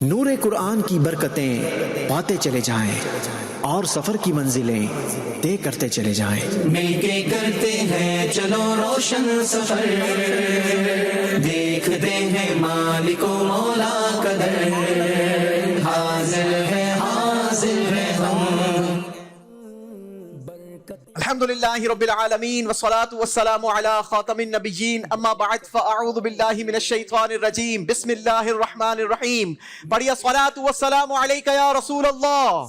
نور قرآن کی برکتیں پاتے چلے جائیں اور سفر کی منزلیں طے کرتے چلے جائیں۔ مل کے کرتے ہیں چلو روشن سفر، دیکھتے ہیں مالک و مولا قدر، حاضر ہے ہم۔ الحمدللہ رب العالمین والصلاة والسلام علی خاتم النبیین، اما بعد فاعوذ باللہ من الشیطان الرجیم، بسم اللہ الرحمن الرحیم۔ پڑھیے الصلاة والسلام علیک یا رسول اللہ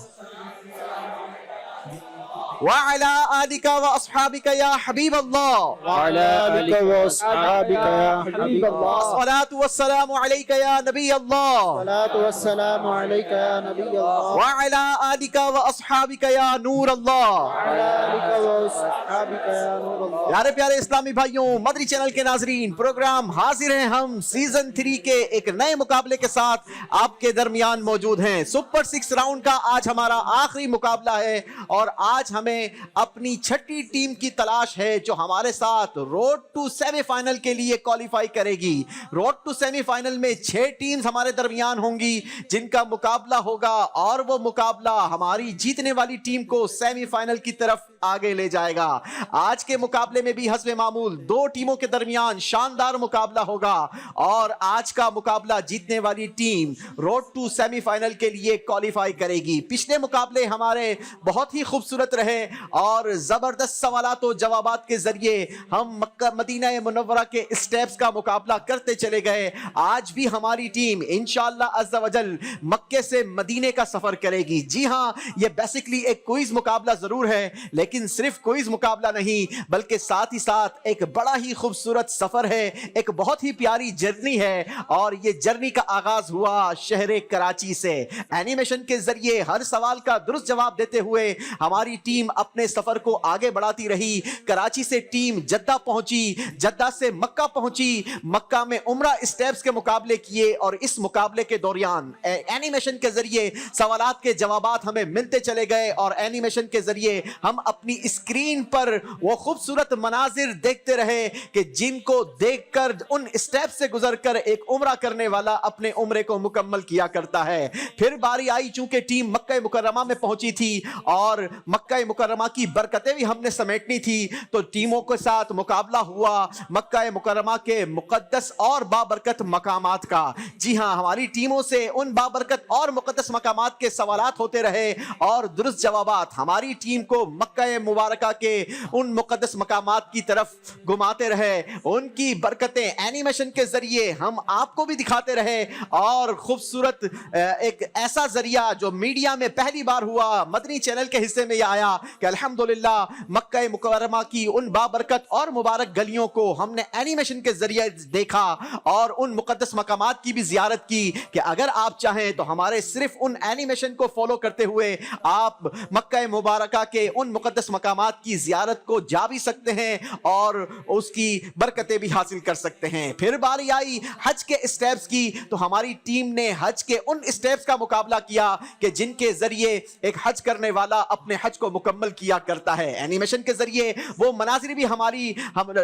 وعلی آلک واصحابک یا حبیب اللہ، وعلى آلك وأصحابك يا حبيب الله، الصلاة والسلام علیک یا نبی اللہ الصلاة والسلام عليك يا نبي الله، وعلی آلک واصحابک یا نور اللہ۔ وعلى آلك وأصحابك يا نور الله۔ پیارے پیارے اسلامی بھائیوں، مدری چینل کے ناظرین، پروگرام حاضر ہیں ہم سیزن 3 کے ایک نئے مقابلے کے ساتھ آپ کے درمیان موجود ہیں۔ سپر 6 راؤنڈ کا آج ہمارا آخری مقابلہ ہے اور آج ہمیں اپنی چھٹی ٹیم کی تلاش ہے جو ہمارے ساتھ روڈ ٹو سیمی فائنل کے لیے کوالیفائی کرے گی۔ روڈ ٹو سیمی فائنل میں 6 ٹیمز ہمارے درمیان ہوں گی جن کا مقابلہ ہوگا اور وہ مقابلہ ہماری جیتنے والی ٹیم کو سیمی فائنل کی طرف آگے لے جائے گا۔ آج کے مقابلے میں بھی حسب معمول 2 ٹیموں کے درمیان شاندار مقابلہ ہوگا اور آج کا مقابلہ جیتنے والی team road to semi final کے لیے کوالیفائی کرے گی۔ پچھلے مقابلے ہمارے بہت ہی خوبصورت رہے اور زبردست سوالات و جوابات کے ذریعے ہم مکہ مدینہ منورہ کے اسٹیپس کا مقابلہ کرتے چلے گئے۔ آج بھی ہماری ٹیم انشاءاللہ عز و جل مکے سے مدینے کا سفر کرے گی۔ جی ہاں، یہ بیسیکلی ایک کوئز مقابلہ ضرور ہے لیکن صرف کوئز مقابلہ نہیں بلکہ ساتھ ہی ساتھ ایک بڑا ہی خوبصورت سفر ہے، ایک بہت ہی پیاری جرنی ہے اور یہ جرنی کا آغاز ہوا شہر کراچی سے۔ اینیمیشن کے ذریعے ہر سوال کا درست جواب دیتے ہوئے ہماری ٹیم اپنے سفر کو آگے بڑھاتی رہی۔ کراچی سے ٹیم جدہ پہنچی، جدہ سے مکہ پہنچی، مکہ میں عمرہ اسٹیپس کے مقابلے کیے اور اس مقابلے کے دوران اینیمیشن کے ذریعے سوالات کے جوابات ہمیں ملتے چلے گئے اور اینیمیشن کے ذریعے ہم اپنی اسکرین پر وہ خوبصورت مناظر دیکھتے رہے کہ جن کو دیکھ کر ان اسٹیپ سے گزر کر ایک عمرہ کرنے والا اپنے عمرے کو مکمل کیا کرتا ہے۔ پھر باری آئی چونکہ ٹیم مکہ مکرمہ میں پہنچی تھی اور مکہ مکرمہ کی برکتیں بھی ہم نے سمیٹنی تھی تو ٹیموں کے ساتھ مقابلہ ہوا مکہ مکرمہ کے مقدس اور بابرکت مقامات کا۔ جی ہاں، ہماری ٹیموں سے ان بابرکت اور مقدس مقامات کے سوالات ہوتے رہے اور درست جوابات ہماری ٹیم کو مکہ مبارکہ کے ان مقدس مقامات کی طرف گھماتے رہے۔ ان کی برکتیں اینیمیشن کے ذریعے ہم آپ کو بھی دکھاتے رہے اور خوبصورت ایک ایسا ذریعہ جو میڈیا میں پہلی بار ہوا، مدنی چینل کے حصے میں یہ آیا کہ الحمدللہ مکہ مکرمہ کی ان بابرکت اور مبارک گلیوں کو ہم نے اینیمیشن کے ذریعے دیکھا اور ان مقدس مقامات کی بھی زیارت کی کہ اگر آپ چاہیں تو ہمارے صرف ان اینیمیشن کو فالو کرتے ہوئے آپ مکہ مبارکہ کے ان مقدس مقامات کی زیارت کو جا بھی سکتے ہیں اور اس کی برکتیں بھی حاصل کر سکتے ہیں۔ پھر باری آئی حج کے اسٹیپس کی تو ہماری ٹیم نے حج کے ان اسٹیپس کا مقابلہ کیا کہ جن کے ذریعے ایک حج کرنے والا اپنے حج کو مکمل کیا کرتا ہے۔ اینیمیشن کے ذریعے وہ مناظر بھی ہماری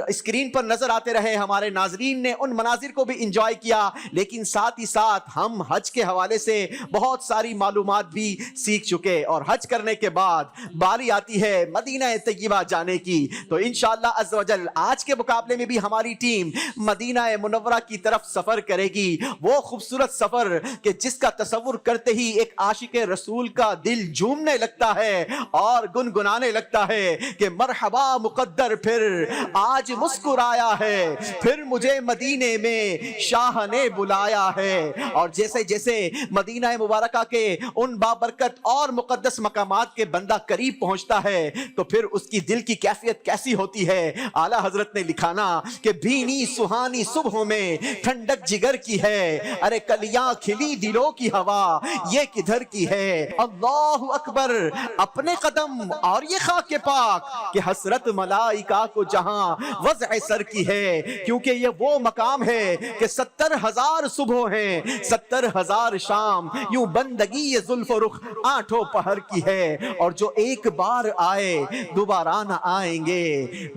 اسکرین پر نظر آتے رہے، ہمارے ناظرین نے ان مناظر کو بھی انجوائے کیا لیکن ساتھ ہی ساتھ ہم حج کے حوالے سے بہت ساری معلومات بھی سیکھ چکے اور حج کرنے کے بعد باری آتی ہے مدینہ طیبہ جانے کی تو انشاءاللہ عز و جل آج کے مقابلے میں بھی ہماری ٹیم مدینہ منورہ کی طرف سفر کرے گی۔ وہ خوبصورت سفر کہ جس کا تصور کرتے ہی ایک عاشق رسول کا دل جھومنے لگتا ہے اور گنگنانے لگتا ہے کہ مرحبا مقدر پھر آج مسکرایا ہے، پھر مجھے مدینے میں شاہ نے بلایا ہے۔ اور جیسے جیسے مدینہ مبارکہ کے ان بابرکت اور مقدس مقامات کے بندہ قریب پہنچتا ہے تو پھر اس کی دل کی کیفیت کیسی ہوتی ہے۔ اعلیٰ حضرت نے لکھا نا کہ بھینی سہانی صبحوں میں ٹھنڈک جگر کی ہے، ارے کلیاں کھلی دلوں کی ہوا یہ کدھر کی ہے۔ اللہ اکبر، اپنے قدم قدم اور یہ خاک پاک کہ حسرت ملائکہ کو جہاں وضع سر کی ہے، کیونکہ یہ وہ مقام ہے کہ 70,000 صبح ہیں، 70,000 شام، یوں بندگی یہ زلف و رخ آٹھوں پہر کی ہے، اور جو ایک بار آئے دوبارہ نہ آئیں گے،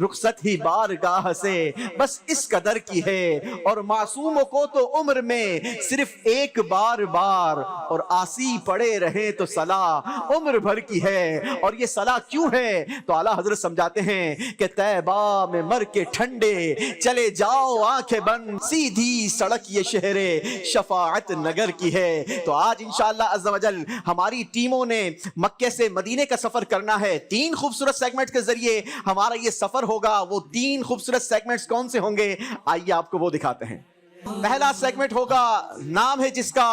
رخصت ہی بارگاہ سے بس اس قدر کی ہے، اور معصوموں کو تو عمر میں صرف ایک بار اور آسی پڑے رہے تو صلاح عمر بھر کی ہے۔ اور یہ صلاح کیوں ہے تو اعلیٰ حضرت سمجھاتے ہیں کہ طیبہ میں مر کے ٹھنڈے چلے جاؤ آنکھیں بند، سیدھی سڑک یہ شہر شفاعت نگر کی ہے۔ تو آج انشاءاللہ عز و جل ہماری ٹیموں نے مکے سے مدینے کا سفر کرنا ہے، 3 خوبصورت سیگمنٹ کے ذریعے ہمارا یہ سفر ہوگا۔ وہ 3 خوبصورت سیگمنٹس کون سے ہوں گے آئیے آپ کو وہ دکھاتے ہیں۔ پہلا سیگمنٹ ہوگا، نام ہے جس کا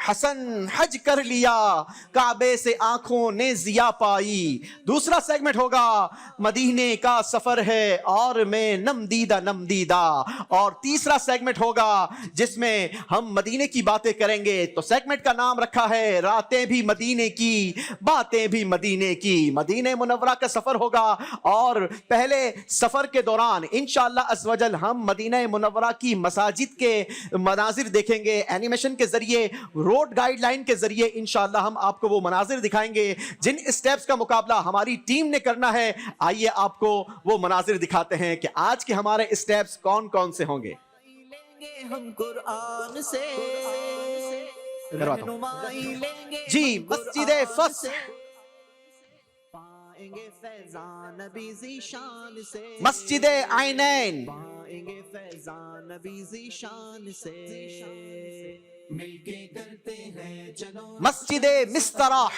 حسن حج کر لیا، کعبے سے آنکھوں نے ضیا پائی۔ دوسرا سیگمنٹ ہوگا، مدینے کا سفر ہے اور میں نم دیدہ۔ اور تیسرا سیگمنٹ ہوگا جس میں ہم مدینے کی باتیں کریں گے، تو سیگمنٹ کا نام رکھا ہے راتیں بھی مدینے کی، باتیں بھی مدینے کی۔ مدینہ منورہ کا سفر ہوگا، اور پہلے سفر کے دوران انشاءاللہ عز و جل ہم مدینہ منورہ کی مساجد کے مناظر دیکھیں گے، اینیمیشن کے ذریعے، روڈ گائیڈ لائن کے ذریعے انشاءاللہ ہم آپ کو وہ مناظر دکھائیں گے جن اسٹیپس کا مقابلہ ہماری ٹیم نے کرنا ہے۔ آئیے آپ کو وہ مناظر دکھاتے ہیں کہ آج کے ہمارے اسٹیپس کون کون سے ہوں گے۔ ہم قرآن سے رہنمائی لیں گے، جی، مسجد فتح، پائیں گے فیضان نبی ذیشان سے، مسجد عینین، پائیں گے فیضان نبی ذیشان سے، مل کے کرتے ہیں چلو مسجد مستراح،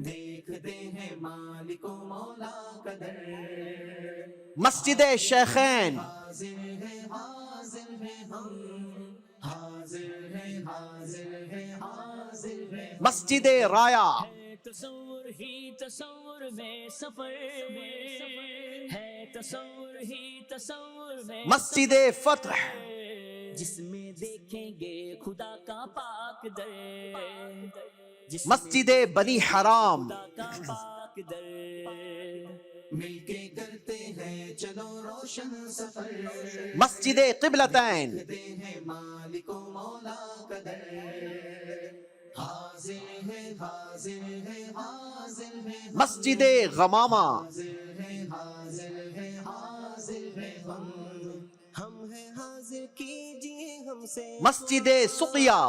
دیکھتے ہیں مالک و مولا کا در، مسجد شیخین، حاضر ہے ہم، حاضر ہے مسجد رایا، تصور ہی تصور میں سفر ہے، تصور ہی تصور میں مسجد فتح، جس میں دیکھیں گے خدا کا پاک در، جس مسجد بنی حرام، خدا کا پاک در، مل کے کرتے ہیں چلو روشن سفر، مسجد قبلتین، دیکھتے ہیں مالک و مولا کا در، حاضر ہے مسجد غمامہ، ہم ہیں حاضر کیجئے ہم سے، مسجد سقیہ،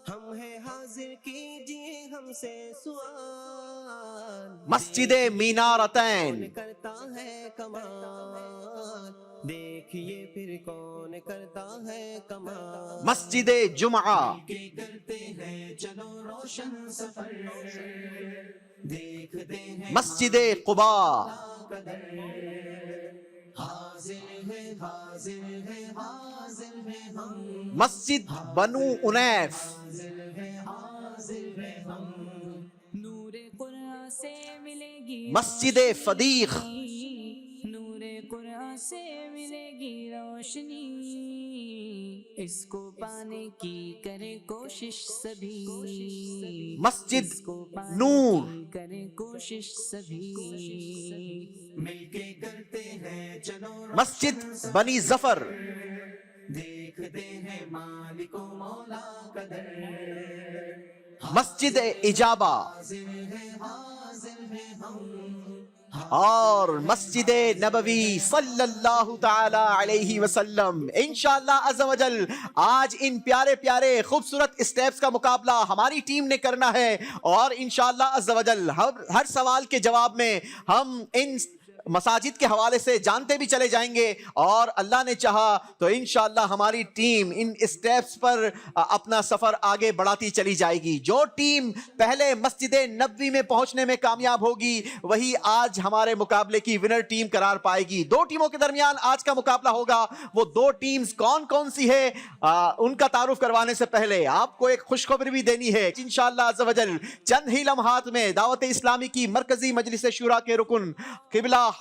ہم ہیں حاضر کیجئے ہم سے سوال، مسجد مینارتین، کرتا ہے کمال، دیکھیے پھر کون کرتا ہے کمال، مسجد جمعہ، کرتے ہیں چلو روشن سفر، دیکھتے ہیں مسجد قباء، حاضر ہے ہم، مسجد بنو انیف، نور قرآن سے ملے گی مسجد فدیق، نور قرآن سے ملے گی روشنی، اس کو پانے کی کرے کوشش سبھی، مسجد اس کو پانے نور، کی کرے کوشش سبھی، مل کے کرتے ہیں چلو مسجد بنی ظفر، دیکھتے ہیں مالک و مولا کا در، مسجد اجابہ، اور مسجد نبوی صلی اللہ تعالی علیہ وسلم۔ انشاءاللہ عز و جل آج ان پیارے پیارے خوبصورت اسٹیپس کا مقابلہ ہماری ٹیم نے کرنا ہے، اور انشاءاللہ عز و جل ہر سوال کے جواب میں ہم ان مساجد کے حوالے سے جانتے بھی چلے جائیں گے، اور اللہ نے چاہا تو انشاءاللہ ہماری ٹیم ان اسٹیپس پر اپنا سفر آگے بڑھاتی چلی جائے گی۔ جو ٹیم پہلے مسجد نبوی میں پہنچنے میں کامیاب ہوگی وہی آج ہمارے مقابلے کی ونر ٹیم قرار پائے گی۔ 2 ٹیموں کے درمیان آج کا مقابلہ ہوگا، وہ 2 ٹیمز کون کون سی ہے ان کا تعارف کروانے سے پہلے آپ کو ایک خوشخبری بھی دینی ہے۔ انشاءاللہ عز و جل چند ہی لمحات میں دعوت اسلامی کی مرکزی مجلس شورا کے رکن قبلہ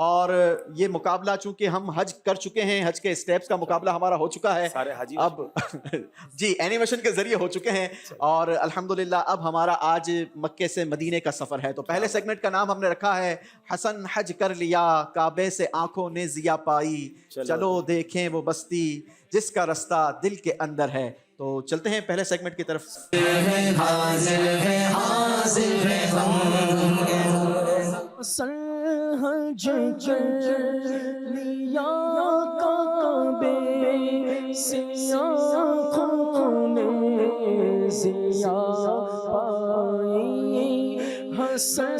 اور یہ مقابلہ چونکہ ہم حج کر چکے ہیں، حج کے اسٹیپس کا مقابلہ ہمارا ہو چکا ہے سارے حاجی اب جی اینیمیشن کے ذریعے ہو چکے ہیں، اور الحمدللہ اب ہمارا آج مکے سے مدینے کا سفر ہے۔ تو پہلے سیگمنٹ کا نام ہم نے رکھا ہے حسن حج کر لیا، کعبے سے آنکھوں نے ضیا پائی، چلو دیکھیں وہ بستی جس کا رستہ دل کے اندر ہے۔ تو چلتے ہیں پہلے سیگمنٹ کی طرف۔ حج لیا کعبے سے آنکھوں نے ضیا پائی، حسن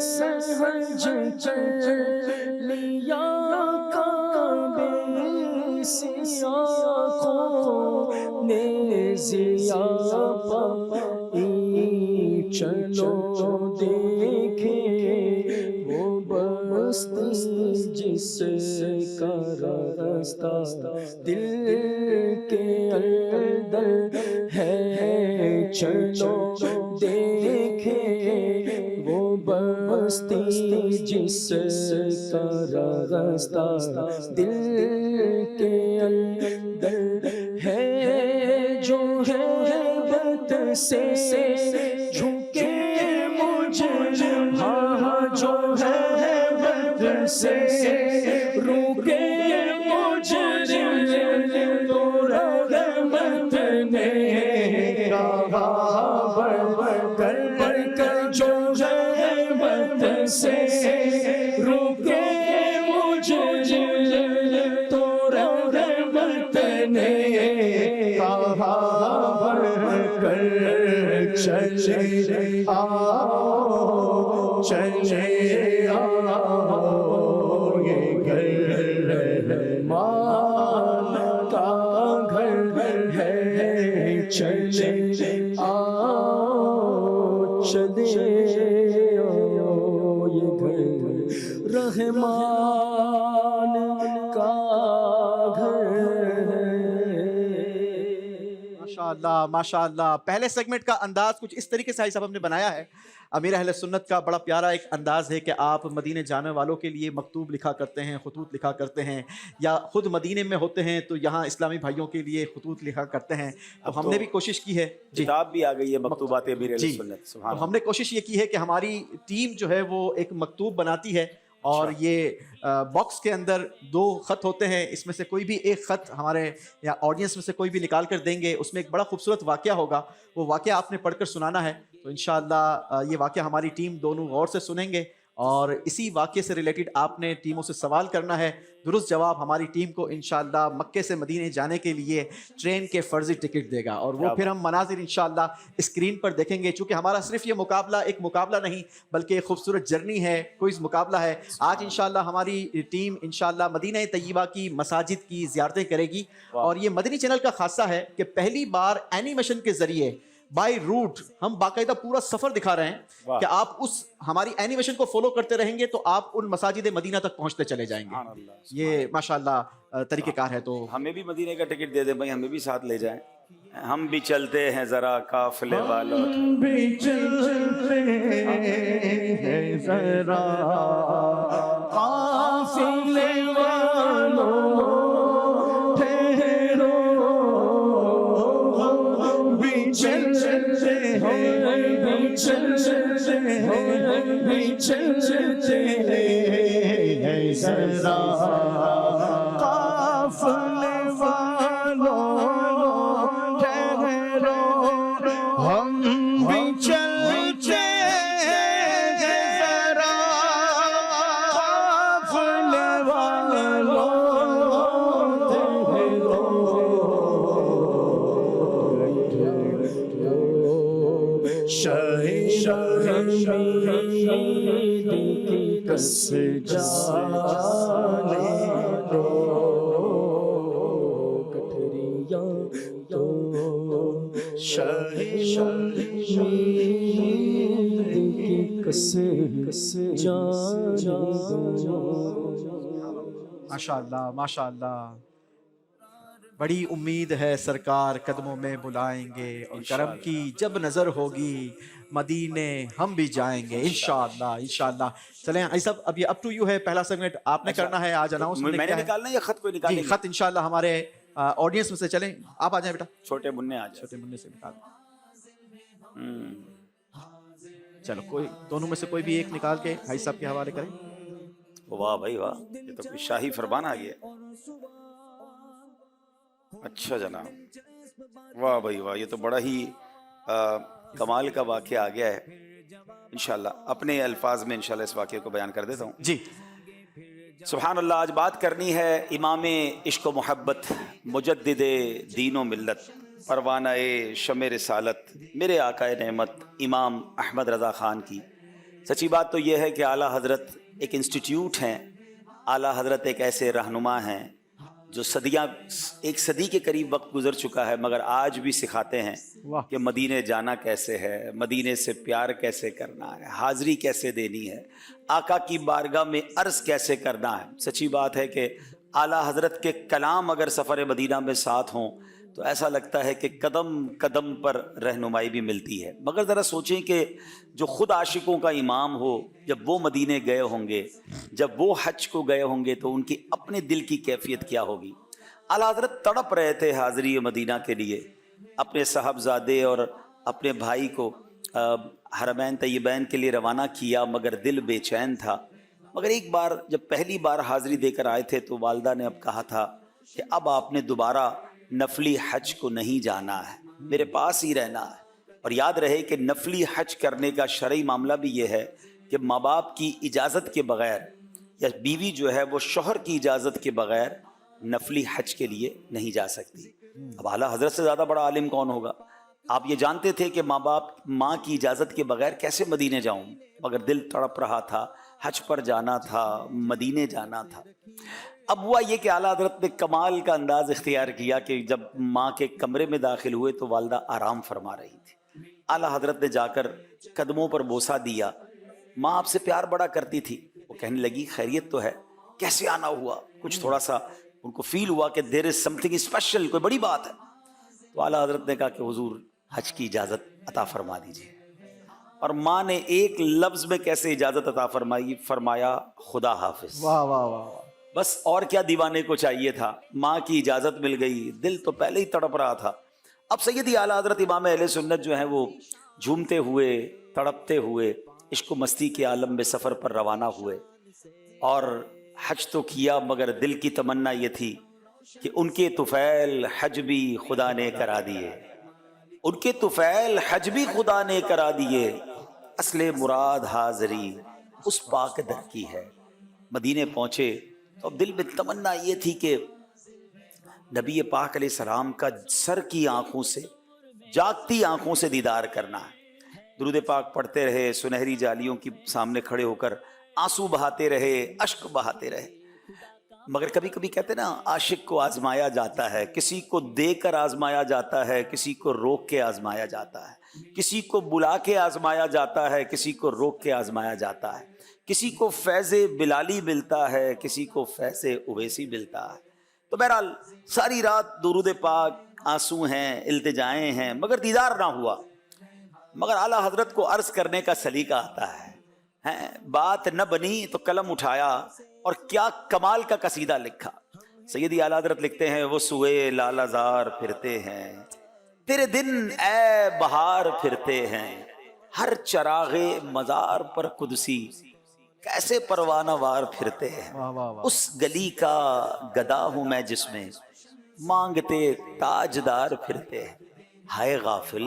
حج لیا کعبے سے آنکھوں نے ضیا پائی، چلو دیکھیں وہ بستی جس کا راستہ دل کے اندر ہے، چلو دیکھیں وہ بستی جس کا راستہ دل کے اندر ہے، جو ہے بت سے جھکے مجرم، جو ہے بت سے روکے مجرم، تو رحمت نے کہا بڑھ کر، جو ہے بت سے روکے مجرم، تو رحمت نے کہا بڑھ کر، چلے آؤ چلے آؤ، یہ گھر رحمان کا گھر ہے، چلے آؤ چلے آؤ، یہ گھر رحمان کا گھر ہے۔ ماشاءاللہ ماشاءاللہ۔ پہلے سیگمنٹ کا انداز کچھ اس طریقے سے صاحب ہم نے بنایا ہے۔ امیر اہل سنت کا بڑا پیارا ایک انداز ہے کہ آپ مدینے جانے والوں کے لیے مکتوب لکھا کرتے ہیں، خطوط لکھا کرتے ہیں، یا خود مدینے میں ہوتے ہیں تو یہاں اسلامی بھائیوں کے لیے خطوط لکھا کرتے ہیں۔ تو ہم نے بھی کوشش کی ہے، کتاب بھی آ گئی ہے مکتوبات امیر اہل سنت، سبحان تو ہم نے کوشش یہ کی ہے کہ ہماری ٹیم جو ہے وہ ایک مکتوب بناتی ہے، اور یہ باکس کے اندر 2 خط ہوتے ہیں، اس میں سے کوئی بھی ایک خط ہمارے یا آڈینس میں سے کوئی بھی نکال کر دیں گے، اس میں ایک بڑا خوبصورت واقعہ ہوگا، وہ واقعہ آپ نے پڑھ کر سنانا ہے۔ تو انشاءاللہ یہ واقعہ ہماری ٹیم دونوں غور سے سنیں گے، اور اسی واقعے سے ریلیٹڈ آپ نے ٹیموں سے سوال کرنا ہے۔ درست جواب ہماری ٹیم کو انشاءاللہ مکے سے مدینے جانے کے لیے ٹرین کے فرضی ٹکٹ دے گا، اور وہ پھر ہم مناظر انشاءاللہ اسکرین پر دیکھیں گے۔ چونکہ ہمارا صرف یہ مقابلہ ایک مقابلہ نہیں بلکہ ایک خوبصورت جرنی ہے، کوئز مقابلہ ہے۔ آج انشاءاللہ ہماری ٹیم انشاءاللہ مدینہ طیبہ کی مساجد کی زیارتیں کرے گی، اور یہ مدنی چینل کا خاصہ ہے کہ پہلی بار اینیمیشن کے ذریعے بائی روٹ ہم باقاعدہ پورا سفر دکھا رہے ہیں کہ آپ اس ہماری اینیمیشن کو فالو کرتے رہیں گے تو آپ ان مساجد مدینہ تک پہنچتے چلے جائیں گے۔ یہ ماشاءاللہ طریقہ کار ہے۔ تو ہمیں بھی مدینہ کا ٹکٹ دے دیں بھائی، ہمیں بھی ساتھ لے جائیں، ہم بھی چلتے ہیں ذرا قافلے والوں، ہم بھی چلتے ہیں ذرا قافلے والوں، ٹھہرو ہم بھی چلتے ہیں، بھی چلتے ہیں، بھی چلتے ہیں ذرا قافلے والوں، ہم بھی چلتے ہیں ذرا قافلے والوں، کی کس جانے دو، کٹھریاں تو شہید کی کس جانے دو۔ ماشاءاللہ ماشاءاللہ، بڑی امید ہے سرکار قدموں میں بلائیں گے اور کرم کی جب نظر ہوگی مدینے ہم بھی جائیں گے انشاءاللہ انشاءاللہ. چلیں علی صاحب اب یہ اپ ٹو یو ہے، پہلا سیگمنٹ آپ نے کرنا ہے آج اناؤنس میں نے نکالنا ہے یا خط کوئی نکالیں جی گے؟ خط انشاءاللہ ہمارے آڈینس میں سے. چلیں آپ آ جائیں بیٹا، چھوٹے منع آ جائے. چھوٹے منع سے نکال. چلو کوئی دونوں میں سے کوئی بھی ایک نکال کے بھائی صاحب کے حوالے کریں. واہ بھائی واہ، یہ تو کوئی شاہی فرمان آ گیا. اچھا جناب، واہ بھائی واہ، یہ تو بڑا ہی کمال کا واقعہ آ گیا ہے. انشاءاللہ اپنے الفاظ میں انشاءاللہ اس واقعے کو بیان کر دیتا ہوں. جی سبحان اللہ. آج بات کرنی ہے امام عشق و محبت، مجدد دین و ملت، پروانہ شمع رسالت، میرے آقا نعمت امام احمد رضا خان کی. سچی بات تو یہ ہے کہ اعلیٰ حضرت ایک انسٹیٹیوٹ ہیں، اعلیٰ حضرت ایک ایسے رہنما ہیں جو صدیاں، ایک صدی کے قریب وقت گزر چکا ہے، مگر آج بھی سکھاتے ہیں کہ مدینے جانا کیسے ہے، مدینے سے پیار کیسے کرنا ہے، حاضری کیسے دینی ہے، آقا کی بارگاہ میں عرض کیسے کرنا ہے. سچی بات ہے کہ اعلیٰ حضرت کے کلام اگر سفر مدینہ میں ساتھ ہوں تو ایسا لگتا ہے کہ قدم قدم پر رہنمائی بھی ملتی ہے. مگر ذرا سوچیں کہ جو خود عاشقوں کا امام ہو، جب وہ مدینے گئے ہوں گے، جب وہ حج کو گئے ہوں گے تو ان کی اپنے دل کی کیفیت کیا ہوگی. اعلیٰ حضرت تڑپ رہے تھے حاضری مدینہ کے لیے، اپنے صاحبزادے اور اپنے بھائی کو حرمین طیبین کے لیے روانہ کیا، مگر دل بے چین تھا. مگر ایک بار جب پہلی بار حاضری دے کر آئے تھے تو والدہ نے اب کہا تھا کہ اب آپ نے دوبارہ نفلی حج کو نہیں جانا ہے، میرے پاس ہی رہنا ہے. اور یاد رہے کہ نفلی حج کرنے کا شرعی معاملہ بھی یہ ہے کہ ماں باپ کی اجازت کے بغیر، یا بیوی جو ہے وہ شوہر کی اجازت کے بغیر نفلی حج کے لیے نہیں جا سکتی. اب اعلیٰ حضرت سے زیادہ بڑا عالم کون ہوگا. آپ یہ جانتے تھے کہ ماں کی اجازت کے بغیر کیسے مدینے جاؤں، مگر دل تڑپ رہا تھا، حج پر جانا تھا، مدینے جانا تھا. اب ہوا یہ کہ اعلیٰ حضرت نے کمال کا انداز اختیار کیا کہ جب ماں کے کمرے میں داخل ہوئے تو والدہ آرام فرما رہی تھی. اعلیٰ حضرت نے جا کر قدموں پر بوسہ دیا. ماں آپ سے پیار بڑا کرتی تھی. وہ کہنے لگی خیریت تو ہے، کیسے آنا ہوا. کچھ تھوڑا سا ان کو فیل ہوا کہ دیر از سم تھنگ اسپیشل، کوئی بڑی بات ہے. تو اعلیٰ حضرت نے کہا کہ حضور حج کی اجازت عطا فرما دیجیے. اور ماں نے ایک لفظ میں کیسے اجازت عطا فرمائی، فرمایا خدا حافظ. واہ واہ واہ. بس اور کیا دیوانے کو چاہیے تھا. ماں کی اجازت مل گئی، دل تو پہلے ہی تڑپ رہا تھا. اب سیدی اعلیٰ حضرت امام اہل سنت جو ہیں وہ جھومتے ہوئے، تڑپتے ہوئے عشق و مستی کے عالم میں سفر پر روانہ ہوئے. اور حج تو کیا مگر دل کی تمنا یہ تھی کہ ان کے طفیل حج بھی خدا نے کرا دیے، ان کے طفیل حج بھی خدا نے کرا دیے. اصل مراد حاضری اس پاک در کی ہے. مدینے پہنچے تو اب دل میں تمنا یہ تھی کہ نبی پاک علیہ السلام کا سر کی آنکھوں سے، جاگتی آنکھوں سے دیدار کرنا ہے. درود پاک پڑھتے رہے، سنہری جالیوں کی سامنے کھڑے ہو کر آنسو بہاتے رہے، اشک بہاتے رہے. مگر کبھی کبھی کہتے نا عاشق کو آزمایا جاتا ہے، کسی کو دے کر آزمایا جاتا ہے، کسی کو روک کے آزمایا جاتا ہے، کسی کو بلا کے آزمایا جاتا ہے، کسی کو روک کے آزمایا جاتا ہے. کسی کو فیض بلالی ملتا ہے، کسی کو فیض اویسی ملتا ہے. تو بہرحال ساری رات درود پاک، آنسو ہیں، التجائیں ہیں، مگر دیدار نہ ہوا. مگر اعلیٰ حضرت کو عرض کرنے کا سلیقہ آتا ہے. بات نہ بنی تو قلم اٹھایا اور کیا کمال کا قصیدہ لکھا. سیدی اعلیٰ حضرت لکھتے ہیں وہ سوئے لالہ زار پھرتے ہیں، تیرے دن اے بہار پھرتے ہیں، ہر چراغ مزار پر قدسی کیسے پروانہ وار پھرتے ہیں. اس گلی کا گدا ہوں میں جس میں مانگتے تاجدار پھرتے ہیں. ہائے غافل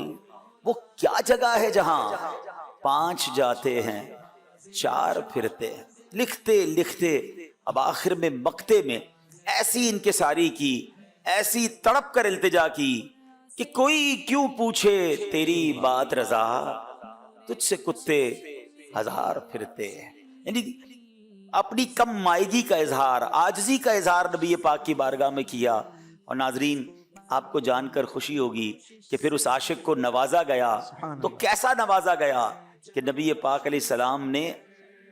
وہ کیا جگہ ہے جہاں 5 جاتے ہیں 4 پھرتے ہیں. لکھتے لکھتے اب آخر میں مقتے میں ایسی انکساری کی، ایسی تڑپ کر التجا کی کہ کوئی کیوں پوچھے تیری بات رضا، تجھ سے کتے ہزار پھرتے ہیں. یعنی اپنی کم مائگی کا اظہار، عاجزی کا اظہار نبی پاک کی بارگاہ میں کیا. اور ناظرین آپ کو جان کر خوشی ہوگی کہ پھر اس عاشق کو نوازا گیا. تو کیسا نوازا گیا کہ نبی پاک علیہ السلام نے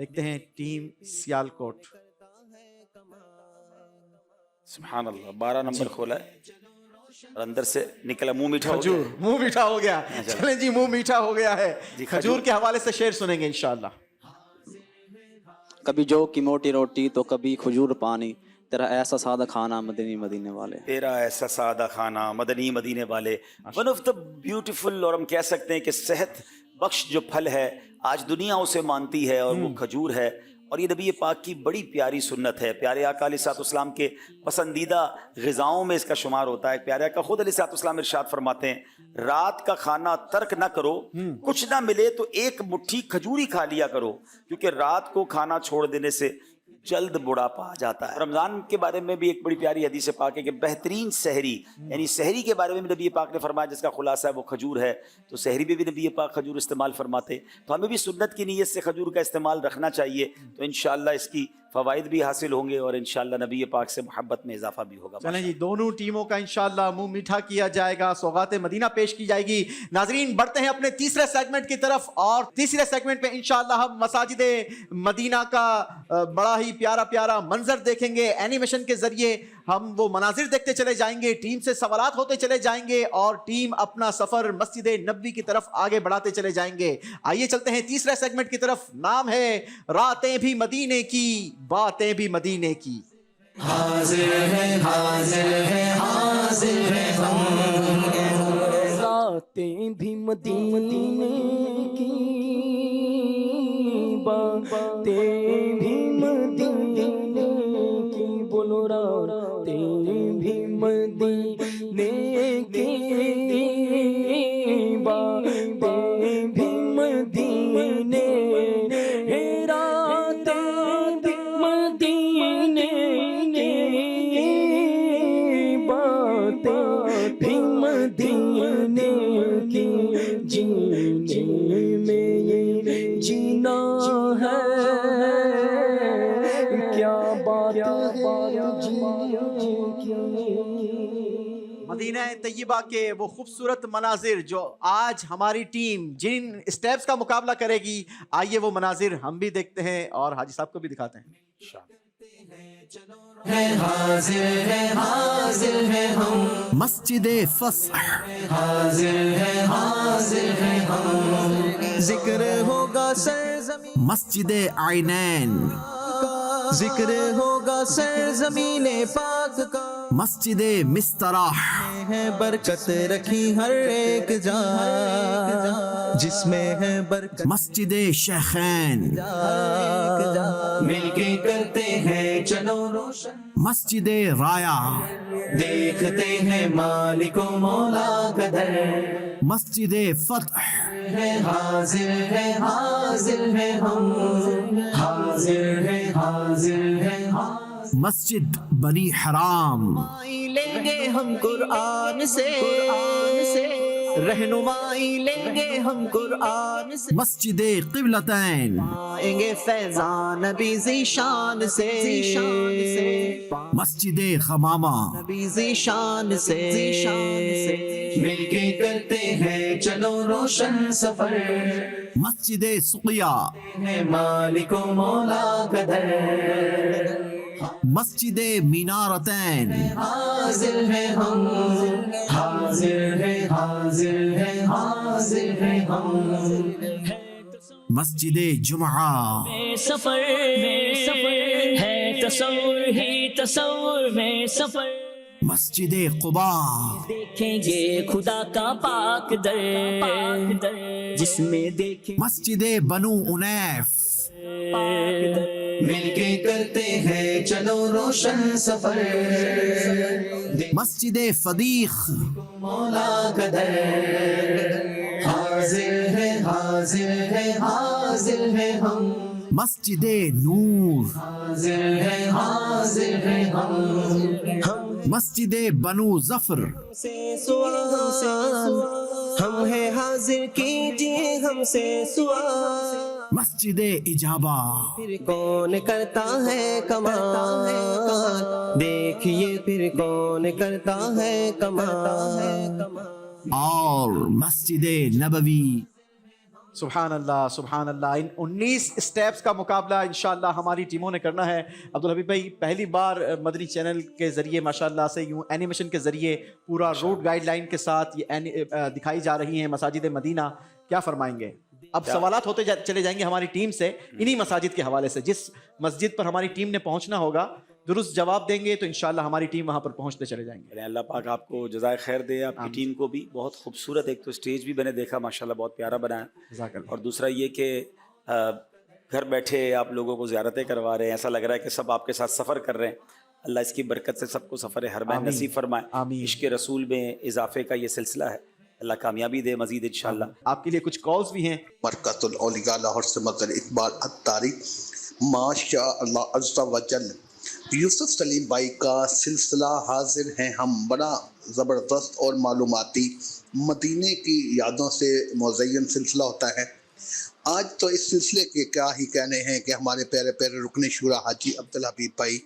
دیکھتے ہیں ٹیم سیالکوٹ. سبحان اللہ 12 نمبر کھولا ہے اور اندر سے نکلا منہ میٹھا ہو کھجور گیا. منہ میٹھا ہو گیا. چلیں جی منہ میٹھا ہو گیا ہے. کھجور کے حوالے سے شعر سنیں گے انشاءاللہ. کبھی جو کی موٹی روٹی تو کبھی کھجور پانی، تیرا ایسا سادہ کھانا مدنی مدینے والے. تیرا ایسا سادہ کھانا مدنی مدینے والے. ون آف دا بیوٹیفل، اور ہم کہہ سکتے ہیں کہ صحت بخش جو پھل ہے آج دنیا اسے مانتی ہے اور وہ کھجور ہے. اور یہ نبی پاک کی بڑی پیاری سنت ہے. پیارے آقا علیہ الصلوۃ والسلام کے پسندیدہ غذاؤں میں اس کا شمار ہوتا ہے. پیارے آقا خود علیہ الصلوۃ والسلام ارشاد فرماتے ہیں رات کا کھانا ترک نہ کرو، کچھ نہ ملے تو ایک مٹھی کھجور ہی کھا لیا کرو، کیونکہ رات کو کھانا چھوڑ دینے سے جلد بڑھاپا آ جاتا ہے. رمضان کے بارے میں بھی ایک بڑی پیاری حدیث پاک ہے کہ بہترین سحری، یعنی سحری کے بارے میں بھی نبی پاک نے فرمایا جس کا خلاصہ ہے وہ کھجور ہے. تو سحری میں بھی نبی پاک کھجور استعمال فرماتے. تو ہمیں بھی سنت کی نیت سے کھجور کا استعمال رکھنا چاہیے. تو انشاءاللہ اس کی فوائد بھی حاصل ہوں گے اور انشاءاللہ نبی پاک سے محبت میں اضافہ بھی ہوگا. چلیں جی دونوں ٹیموں کا انشاءاللہ منہ میٹھا کیا جائے گا، سوغات مدینہ پیش کی جائے گی. ناظرین بڑھتے ہیں اپنے تیسرے سیگمنٹ کی طرف، اور تیسرے سیگمنٹ میں انشاءاللہ ہم مساجد مدینہ کا بڑا ہی پیارا پیارا منظر دیکھیں گے. اینیمیشن کے ذریعے ہم وہ مناظر دیکھتے چلے جائیں گے، ٹیم سے سوالات ہوتے چلے جائیں گے اور ٹیم اپنا سفر مسجد نبوی کی طرف آگے بڑھاتے چلے جائیں گے. آئیے چلتے ہیں تیسرے سیگمنٹ کی طرف. نام ہے راتیں بھی مدینے کی، باتیں بھی مدینے کی. حاضر ہے حاضر ہے حاضر ہے ہم، راتیں بھی مدینے کی، باتیں بھی مدینے کی، بولو راتیں بھی مدینے کی، باتیں بھی مدینے، راتیں بھی مدینے کی، باتیں بھی مدینے کی، جینے میں یہ جینا ہے، کیا بات ہے جینے کی. مدینہ طیبہ کے وہ خوبصورت مناظر جو آج ہماری ٹیم جن اسٹیپس کا مقابلہ کرے گی، آئیے وہ مناظر ہم بھی دیکھتے ہیں اور حاجی صاحب کو بھی دکھاتے ہیں. ہے حاضر ہے ہم، مسجد فصح حاضر ہے ہم، ذکر ہوگا سرزمین، مسجد عینین ذکر ہوگا سرزمین پاک کا، مسجد مستراح ہے برکت رکھی ہر ایک جا، جس میں ہے برکت، مسجد شیخین مل کے کرتے ہیں چلو روشن، مسجد رایا دیکھتے ہیں مالک و مولا کا در، مسجد فتح ہے حاضر ہے ہم، حاضر ہے مسجد بنی حرام لیں گے ہم قرآن سے، رہنمائی لیں گے ہم قرآن سے، مسجد قبلتین آئیں گے فیضان نبی ذیشان سے، مسجد غمامہ نبی ذیشان سے، مل کے کرتے ہیں چلو روشن سفر، مسجد سقیہ ہے مالک و مولا کا در، مسجد مینارتین حاضر ہے ہم، حاضر ہے ہم، مسجد جمعہ سفر ہے تصور ہی تصور میں سفر، مسجد قباء دیکھیں گے خدا کا پاک در، جس میں دیکھیں مسجد بنو انیف مل کے کرتے ہیں چلو روشن سفر، مسجد فدیق مولا کا در، حاضر ہے ہم، مسجد نور حاضر ہے ہم، مسجد بنو ظفر سے سوال ہم ہیں حاضر کیجیے ہم سے سوال، مسجد اجابہ پھر کون کرتا ہے کمال، دیکھیے پھر کون کرتا ہے کمال، اور مسجد نبوی سبحان اللہ سبحان اللہ. ان 19 اسٹیپس کا مقابلہ انشاءاللہ ہماری ٹیموں نے کرنا ہے. عبدالحبیب بھائی پہلی بار مدنی چینل کے ذریعے ماشاءاللہ سے یوں اینیمیشن کے ذریعے پورا روٹ گائیڈ لائن کے ساتھ یہ دکھائی جا رہی ہیں مساجد مدینہ, کیا فرمائیں گے؟ اب سوالات ہوتے چلے جائیں گے ہماری ٹیم سے انہی مساجد کے حوالے سے. جس مسجد پر ہماری ٹیم نے پہنچنا ہوگا درست جواب دیں گے تو انشاءاللہ ہماری ٹیم وہاں پر پہنچتے چلے جائیں گے. اللہ پاک آپ کو جزائے خیر دے, آپ کی ٹیم کو بھی. بہت خوبصورت ایک تو اسٹیج بھی میں نے دیکھا ماشاءاللہ بہت پیارا بنا ہے, اور دوسرا یہ کہ گھر بیٹھے آپ لوگوں کو زیارتیں کروا رہے ہیں, ایسا لگ رہا ہے کہ سب آپ کے ساتھ سفر کر رہے ہیں. اللہ اس کی برکت سے سب کو سفر حرمین نصیب فرمائے. عشق رسول میں اضافے کا یہ سلسلہ ہے, اللہ کامیابی دے مزید انشاءاللہ. آپ کے لیے کچھ کالز بھی ہیں. مرکز الاولیاء لاہور سے مظہر اقبال اتاری. ماشاء اللہ عز و جل یوسف سلیم بھائی کا سلسلہ حاضر ہیں ہم, بڑا زبردست اور معلوماتی مدینے کی یادوں سے مزین سلسلہ ہوتا ہے. آج تو اس سلسلے کے کیا ہی کہنے ہیں کہ ہمارے پیارے پیارے رکن شورا حاجی عبدالحبیب بھائی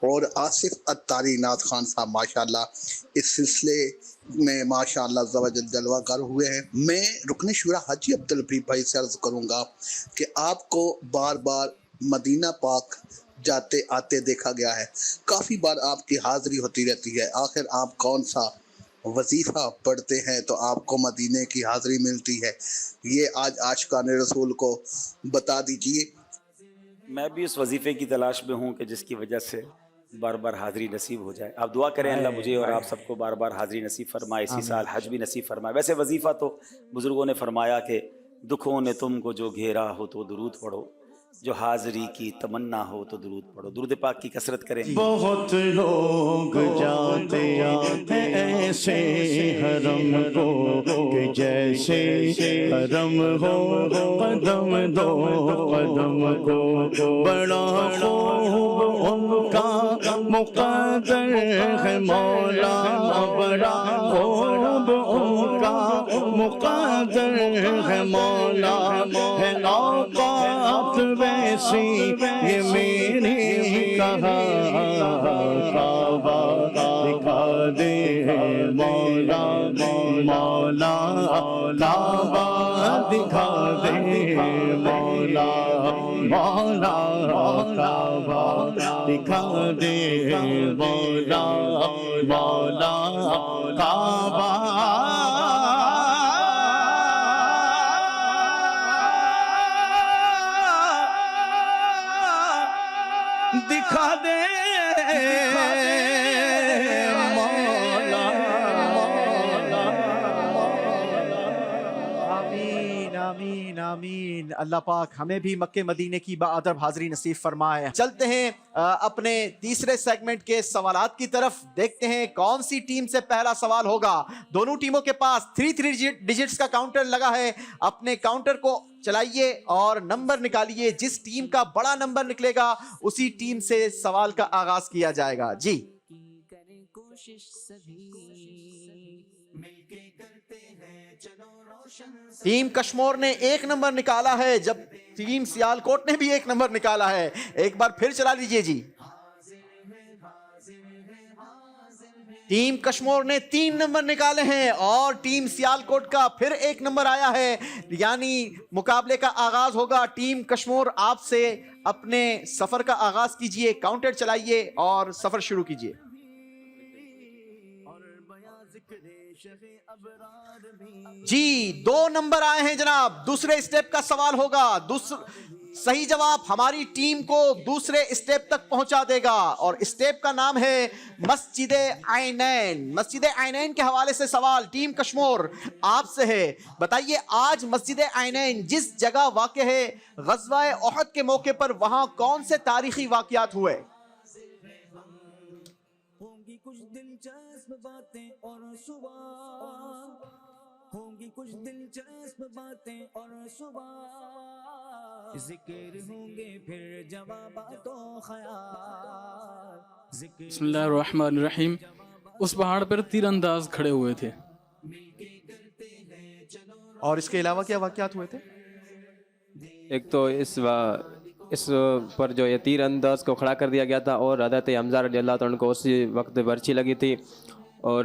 اور آصف اتاری نعت خان صاحب ماشاءاللہ اس سلسلے میں ماشاءاللہ عز و جل جلوہ گر ہوئے ہیں. میں رکن شورا حاجی عبدالحبیب بھائی سے عرض کروں گا کہ آپ کو بار بار مدینہ پاک جاتے آتے دیکھا گیا ہے, کافی بار آپ کی حاضری ہوتی رہتی ہے, آخر آپ کون سا وظیفہ پڑھتے ہیں تو آپ کو مدینے کی حاضری ملتی ہے؟ یہ آج عاشقان رسول کو بتا دیجئے. میں بھی اس وظیفے کی تلاش میں ہوں کہ جس کی وجہ سے بار بار حاضری نصیب ہو جائے. آپ دعا کریں اللہ مجھے اور آپ سب کو بار بار حاضری نصیب فرمائے, اسی سال حج بھی نصیب فرمائے. ویسے وظیفہ تو بزرگوں نے فرمایا کہ دکھوں نے تم کو جو گھیرا ہو تو درود پڑھو, جو حاضری کی تمنا ہو تو درود پڑھو. درود پاک کی کثرت کریں. بہت لوگ جاتے ہیں ایسے حرم کو کہ جیسے حرم ہو, قدم دو قدم کو بڑا خوب ان کا مقدر ہے مولا, بڑا خوب ان کا مقدر ہے مولا. ہے اوقات ویسی یہ میری کہا کعبہ دکھا دے مولا, مولا کعبہ دکھا دے مولا, مولا کعبہ دکھا دے مولا, مولا کعبہ دکھا دے مولا, مولا. آمین آمین آمین. اللہ پاک ہمیں بھی مکہ مدینے کی باادب حاضری نصیب فرمائے. چلتے ہیں اپنے تیسرے سیگمنٹ کے سوالات کی طرف. دیکھتے ہیں کون سی ٹیم سے پہلا سوال ہوگا. دونوں ٹیموں کے پاس 3 ڈیجٹس کا کاؤنٹر لگا ہے. اپنے کاؤنٹر کو چلائیے اور نمبر نکالیے. جس ٹیم کا بڑا نمبر نکلے گا اسی ٹیم سے سوال کا آغاز کیا جائے گا. جی ٹیم کشمور نے 1 نمبر نکالا ہے, جب ٹیم سیالکوٹ نے بھی 1 نمبر نکالا ہے. ایک بار پھر چلا لیجئے. جی ٹیم کشمور نے 3 نمبر نکالے ہیں اور ٹیم سیالکوٹ کا پھر 1 نمبر آیا ہے. یعنی مقابلے کا آغاز ہوگا. ٹیم کشمور آپ سے اپنے سفر کا آغاز کیجئے, کاؤنٹر چلائیے اور سفر شروع کیجئے. جی 2 نمبر آئے ہیں جناب. دوسرے اسٹیپ کا سوال ہوگا. صحیح جواب ہماری ٹیم کو دوسرے اسٹیپ تک پہنچا دے گا اور اسٹیپ کا نام ہے مسجد عینین. مسجد عینین کے حوالے سے سوال ٹیم کشمور آپ سے ہے. بتائیے آج مسجد عینین جس جگہ واقع ہے غزوہ احد کے موقع پر وہاں کون سے تاریخی واقعات ہوئے؟ کچھ دلچسپ باتیں اور صبح ہوں گی, کچھ دلچسپ باتیں اور صبح ذکر ہوں گے پھر جوابات و خیال. بسم اللہ الرحمن الرحیم. اس پہاڑ پر تیر انداز کھڑے ہوئے تھے. اور اس کے علاوہ کیا واقعات ہوئے تھے؟ ایک تو اس پر جو یہ تیر انداز کو کھڑا کر دیا گیا تھا اور حضرت حمزہ رضی اللہ عنہ کو اسی وقت برچھی لگی تھی. اور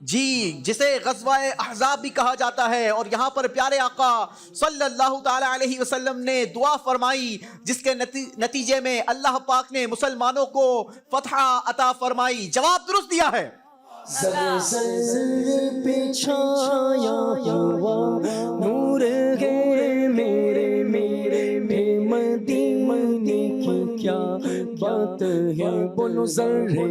جی، جسے غزوہ احزاب بھی کہا جاتا ہے، اور یہاں پر پیارے آقا صلی اللہ تعالی علیہ وسلم نے دعا فرمائی جس کے نتیجے میں اللہ پاک نے مسلمانوں کو فتح عطا فرمائی. جواب درست دیا ہے. زلزل پہ چھایا ہوا نور ہے میرے مدینے کی کیا بات ہے، بولو ذرے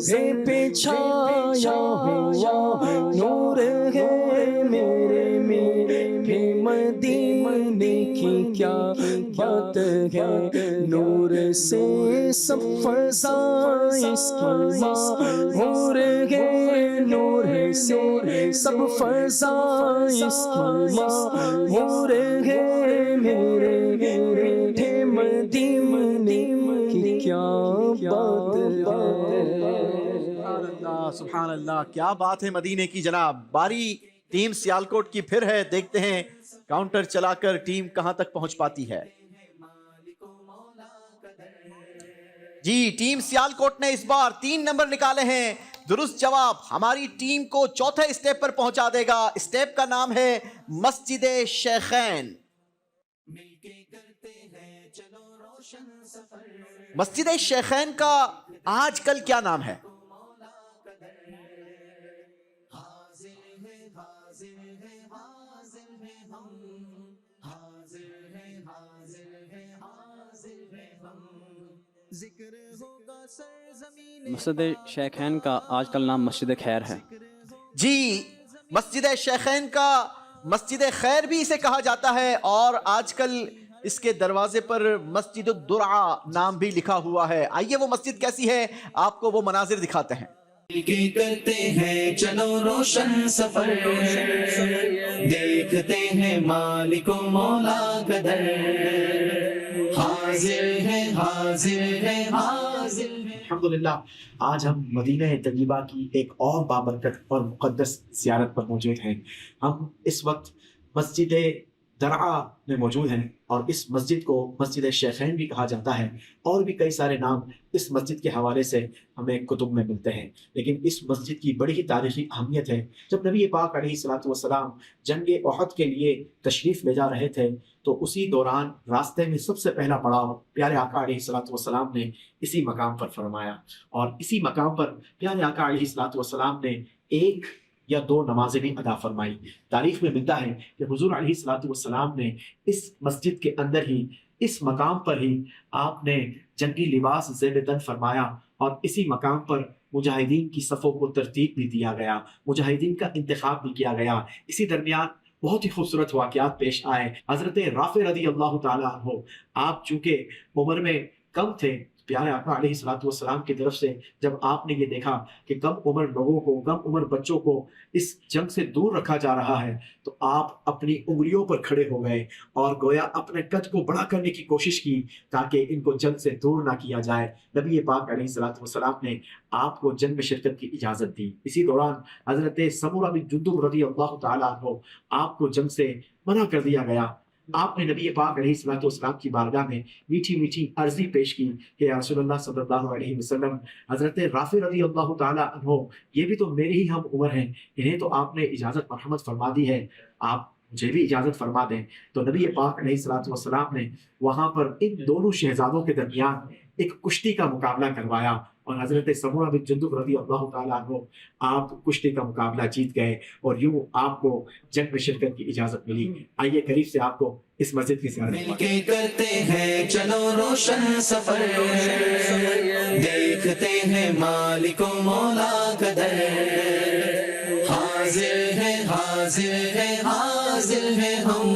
ذرے پہ چھایا ہوا نور ہے میرے مدینے کی کیا بات ہے، نور سے سب فضا اس کی ماہور ہے، نور سے سب فضا اس کی ماہور ہے، میرے مدینے کی کیا بات ہے. سبحان اللہ، کیا بات ہے مدینے کی. جناب باری ٹیم سیالکوٹ کی پھر ہے، دیکھتے ہیں کاؤنٹر چلا کر ٹیم کہاں تک پہنچ پاتی ہے. جی، ٹیم سیالکوٹ نے اس بار 3 نمبر نکالے ہیں. درست جواب ہماری ٹیم کو چوتھے اسٹیپ پر پہنچا دے گا. اسٹیپ کا نام ہے مسجد شیخین. مسجد شیخین کا آج کل کیا نام ہے؟ مسجد شیخین کا آج کل نام مسجد خیر ہے. جی، مسجد شیخین کا مسجد خیر بھی اسے کہا جاتا ہے، اور آج کل اس کے دروازے پر مسجد الدرعا نام بھی لکھا ہوا ہے. آئیے وہ مسجد کیسی ہے آپ کو وہ مناظر دکھاتے ہیں. کرتے ہیں چلو روشن سفر، دیکھتے ہیں مالک و مولا کا در، حاضر ہے حاضر ہے حاضر ہے. الحمدللہ آج ہم مدینہ طیبہ کی ایک اور بابرکت اور مقدس زیارت پر موجود ہیں. ہم اس وقت مسجد درعا میں موجود ہیں، اور اس مسجد کو مسجد شیخین بھی کہا جاتا ہے، اور بھی کئی سارے نام اس مسجد کے حوالے سے ہمیں کتب میں ملتے ہیں. لیکن اس مسجد کی بڑی ہی تاریخی اہمیت ہے. جب نبی پاک علیہ الصلوۃ والسلام جنگ احد کے لیے تشریف لے جا رہے تھے تو اسی دوران راستے میں سب سے پہلا پڑاؤ پیارے آقا علیہ الصلوۃ والسلام نے اسی مقام پر فرمایا، اور اسی مقام پر پیارے آقا علیہ الصلوۃ والسلام نے 1 یا 2 نمازیں بھی ادا فرمائی. تاریخ میں ملتا ہے کہ حضور علیہ الصلوۃ والسلام نے اس مسجد کے اندر ہی، اس مقام پر ہی آپ نے جنگی لباس زیب تن فرمایا، اور اسی مقام پر مجاہدین کی صفوں کو ترتیب بھی دیا گیا، مجاہدین کا انتخاب بھی کیا گیا. اسی درمیان بہت ہی خوبصورت واقعات پیش آئے. حضرت رافع رضی اللہ تعالیٰ عنہ، آپ چونکہ عمر میں کم تھے، پیارے آقا علیہ الصلوۃ والسلام کی طرف سے جب آپ نے یہ دیکھا کہ کم عمر لوگوں کو، کم عمر بچوں کو اس جنگ سے دور رکھا جا رہا ہے، تو آپ اپنی انگلیوں پر کھڑے ہو گئے اور گویا اپنے قد کو بڑا کرنے کی کوشش کی تاکہ ان کو جنگ سے دور نہ کیا جائے. نبی پاک علیہ الصلوۃ والسلام نے آپ کو جنگ میں شرکت کی اجازت دی. اسی دوران حضرت سمورہ بن جندب رضی اللہ تعالیٰ عنہ، آپ کو جنگ سے منع کر دیا گیا. آپ نے نبی پاک علیہ الصلوۃ والسلام کی بارگاہ میں میٹھی میٹھی عرضی پیش کی کہ یا رسول اللہ صلی اللہ علیہ وسلم، حضرت رافع رضی اللہ تعالیٰ عنہ یہ بھی تو میرے ہی ہم عمر ہیں، انہیں تو آپ نے اجازت مرحمت فرما دی ہے، آپ مجھے بھی اجازت فرما دیں. تو نبی پاک علیہ الصلوۃ والسلام نے وہاں پر ان دونوں شہزادوں کے درمیان ایک کشتی کا مقابلہ کروایا، اور حضرت سمورہ بن جندب رضی اللہ تعالیٰ عنہ آپ کشتی کا مقابلہ جیت گئے، اور یوں آپ کو جنگ میں شرکت کی اجازت ملی. آئیے قریب سے آپ کو اس مسجد کی زیارت مل کے کرتے ہیں چلو روشن سفر، دیکھتے ہیں مالک و مولا کا در، حاضر ہے حاضر ہے حاضر ہے ہم،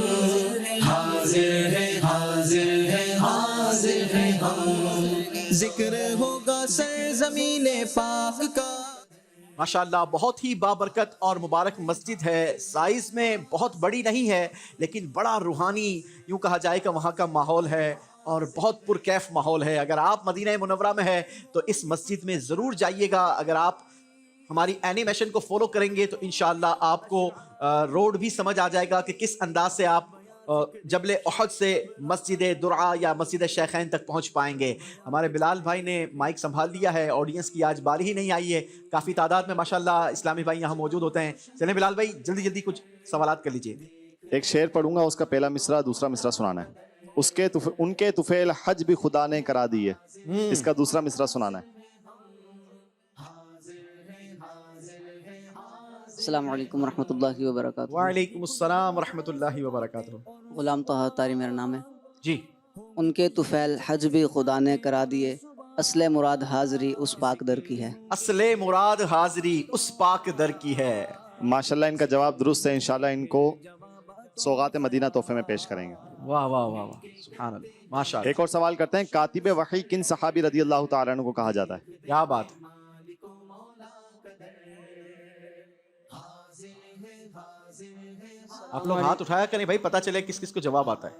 حاضر ہے حاضر ہے حاضر ہے ہم. ذکر ہوگا سرزمین پاک کا. ماشاءاللہ بہت ہی بابرکت اور مبارک مسجد ہے. سائز میں بہت بڑی نہیں ہے لیکن بڑا روحانی یوں کہا جائے کہ وہاں کا ماحول ہے اور بہت پرکیف ماحول ہے. اگر آپ مدینہ منورہ میں ہے تو اس مسجد میں ضرور جائیے گا. اگر آپ ہماری اینیمیشن کو فالو کریں گے تو انشاءاللہ آپ کو روڈ بھی سمجھ آ جائے گا کہ کس انداز سے آپ جبل احد سے مسجد درعا یا مسجد شیخین تک پہنچ پائیں گے. ہمارے بلال بھائی نے مائک سنبھال لیا ہے. آڈینس کی آج باری ہی نہیں آئی ہے, کافی تعداد میں ماشاءاللہ اسلامی بھائی یہاں موجود ہوتے ہیں. چلیں بلال بھائی جلدی جلدی کچھ سوالات کر لیجئے. ایک شعر پڑھوں گا, اس کا پہلا مصرع دوسرا مصرع سنانا ہے. ان کے طفیل حج بھی خدا نے کرا دیے, اس کا دوسرا مصرع سنانا ہے. السلام علیکم ورحمۃ اللہ وبرکاتہ. وعلیکم السلام ورحمۃ اللہ وبرکاتہ. غلام طه طاری میرا نام ہے جی. ان کے طفیل حج بھی خدا نے کرا دیے, اصل مراد حاضری اس پاک در کی ہے. اصل مراد حاضری اس پاک در کی ہے. ماشاءاللہ ان کا جواب درست ہے. انشاءاللہ ان کو سوغات مدینہ تحفے میں پیش کریں گے. واہ واہ واہ واہ, سبحان اللہ, ماشاءاللہ. ایک اور سوال کرتے ہیں, کاتب وحی کن صحابی رضی اللہ تعالیٰ عنہ کو کہا جاتا ہے؟ کیا بات ہے. آپ لوگ ہاتھ اٹھایا کریں بھائی, پتہ چلے کس کس کو جواب آتا ہے.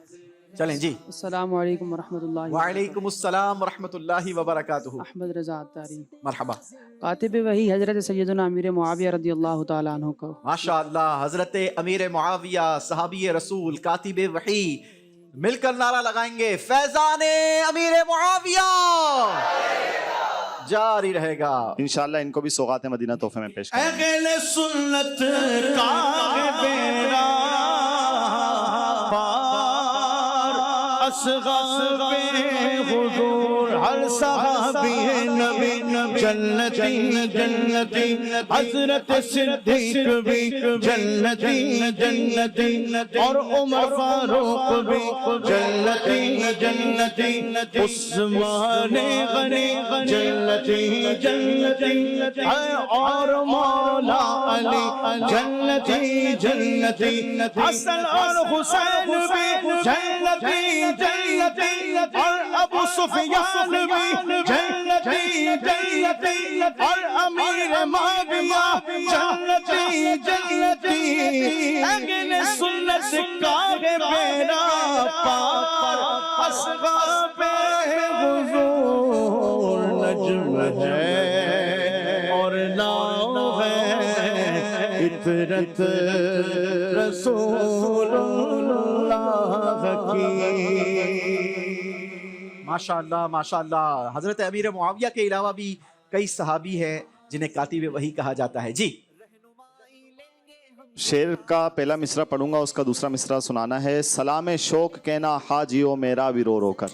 چلیں جی. السلام علیکم ورحمۃ اللہ. وعلیکم السلام ورحمۃ اللہ وبرکاتہ. احمد رضا عطاری. مرحبا. کاتب وحی حضرت سیدنا امیر معاویہ رضی اللہ تعالیٰ عنہ کو. ماشاءاللہ, حضرت امیر معاویہ صحابی رسول کاتب وحی. مل کر نعرہ لگائیں گے, فیضان امیر معاویہ جاری رہے گا. انشاءاللہ ان کو بھی سوغات مدینہ تحفے میں پیش کریں گے. اہل سنت کا بیڑا پار, اصغر پہ حضور ہر صحابی نبی جنتی جنتی, حضرت صدیق بھی جنتی جنتی, اور عمر فاروق بھی جنتی جنتی, عثمان غنی جنتی جنتی, اور مولا علی جنتی جنتی, حسن اور حسین بھی جنتی جنتی, اور ابو سفیان بھی جنتی جنتی, اور امیر معاویہ جنتی جنتی. اہل سنت کا بیڑا پار, اصغر پہ حضور نجم ہے اور ناؤ ہے عطرت رسول اللہ کی. ماشاءاللہ ماشاءاللہ. حضرت امیر معاویہ کے علاوہ بھی کئی صحابی ہیں جنہیں کاتب وحی کہا جاتا ہے. جی. شعر کا پہلا مصرع پڑھوں گا, اس کا دوسرا مصرع سنانا ہے. سلام شوق کہنا حاجیو میرا بھی رو رو کر.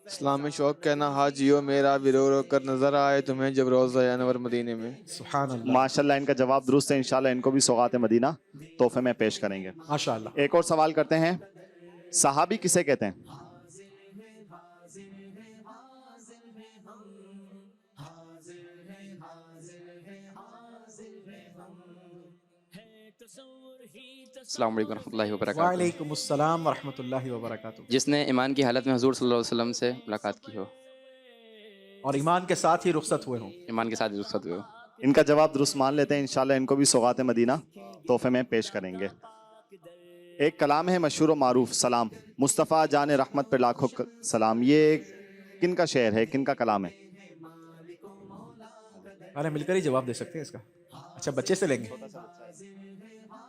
اسلام شوق کہنا حاجیو میرا بھی رو رو کر, نظر آئے تمہیں جب روزہ انور مدینے میں. سبحان اللہ. ماشاءاللہ ان کا جواب درست ہے. انشاءاللہ ان کو بھی سوغات مدینہ تحفے میں پیش کریں گے. ماشاءاللہ. ایک اور سوال کرتے ہیں, صحابی کسے کہتے ہیں؟ السلام علیکم ورحمۃ اللہ وبرکاتہ. وعلیکم السلام ورحمۃ اللہ وبرکاتہ. جس نے ایمان کی حالت میں حضور صلی اللہ علیہ وسلم سے ملاقات کی ہو اور ایمان کے ساتھ ہی رخصت ہوئے ہوں. ایمان کے ساتھ رخصت ہوئے ہو. ان کا جواب درست مان لیتے ہیں. انشاءاللہ ان کو بھی سوغات مدینہ تحفے میں پیش کریں گے. ایک کلام ہے مشہور و معروف, سلام مصطفیٰ جان رحمت پر لاکھوں سلام. یہ کن کا شعر ہے, کن کا کلام ہے؟ ارے مل کر ہی جواب دے سکتے ہیں اس کا. اچھا بچے سے لیں گے.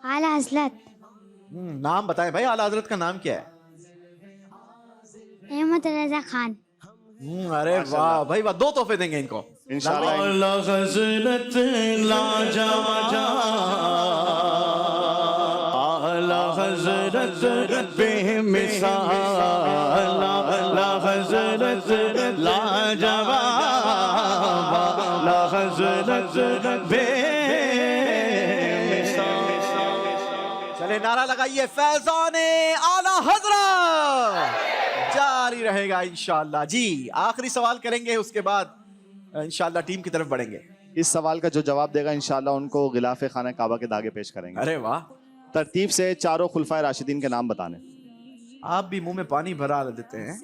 اعلیٰ حضرت. نام بتائیں بھائی, اعلیٰ حضرت کا نام کیا ہے؟ احمد رضا خان. ارے واہ بھائی واہ, 2 تحفے دیں گے ان کو انشاءاللہ. اعلیٰ حضرت لا جا جا, اعلیٰ حضرت بے مثال, اعلیٰ حضرت لا جواب, اعلیٰ حضرت بے چلے نعرہ لگائیے, فیضان اعلیٰ حضرت جاری رہے گا انشاءاللہ. جی آخری سوال کریں گے, اس کے بعد انشاءاللہ ٹیم کی طرف بڑھیں گے. اس سوال کا جو جواب دے گا انشاءاللہ ان کو غلاف خانہ کعبہ کے داغے پیش کریں گے. ارے واہ. ترتیب سے چاروں خلفائے راشدین کے نام بتانے. آپ بھی منہ میں پانی بھرا دیتے ہیں.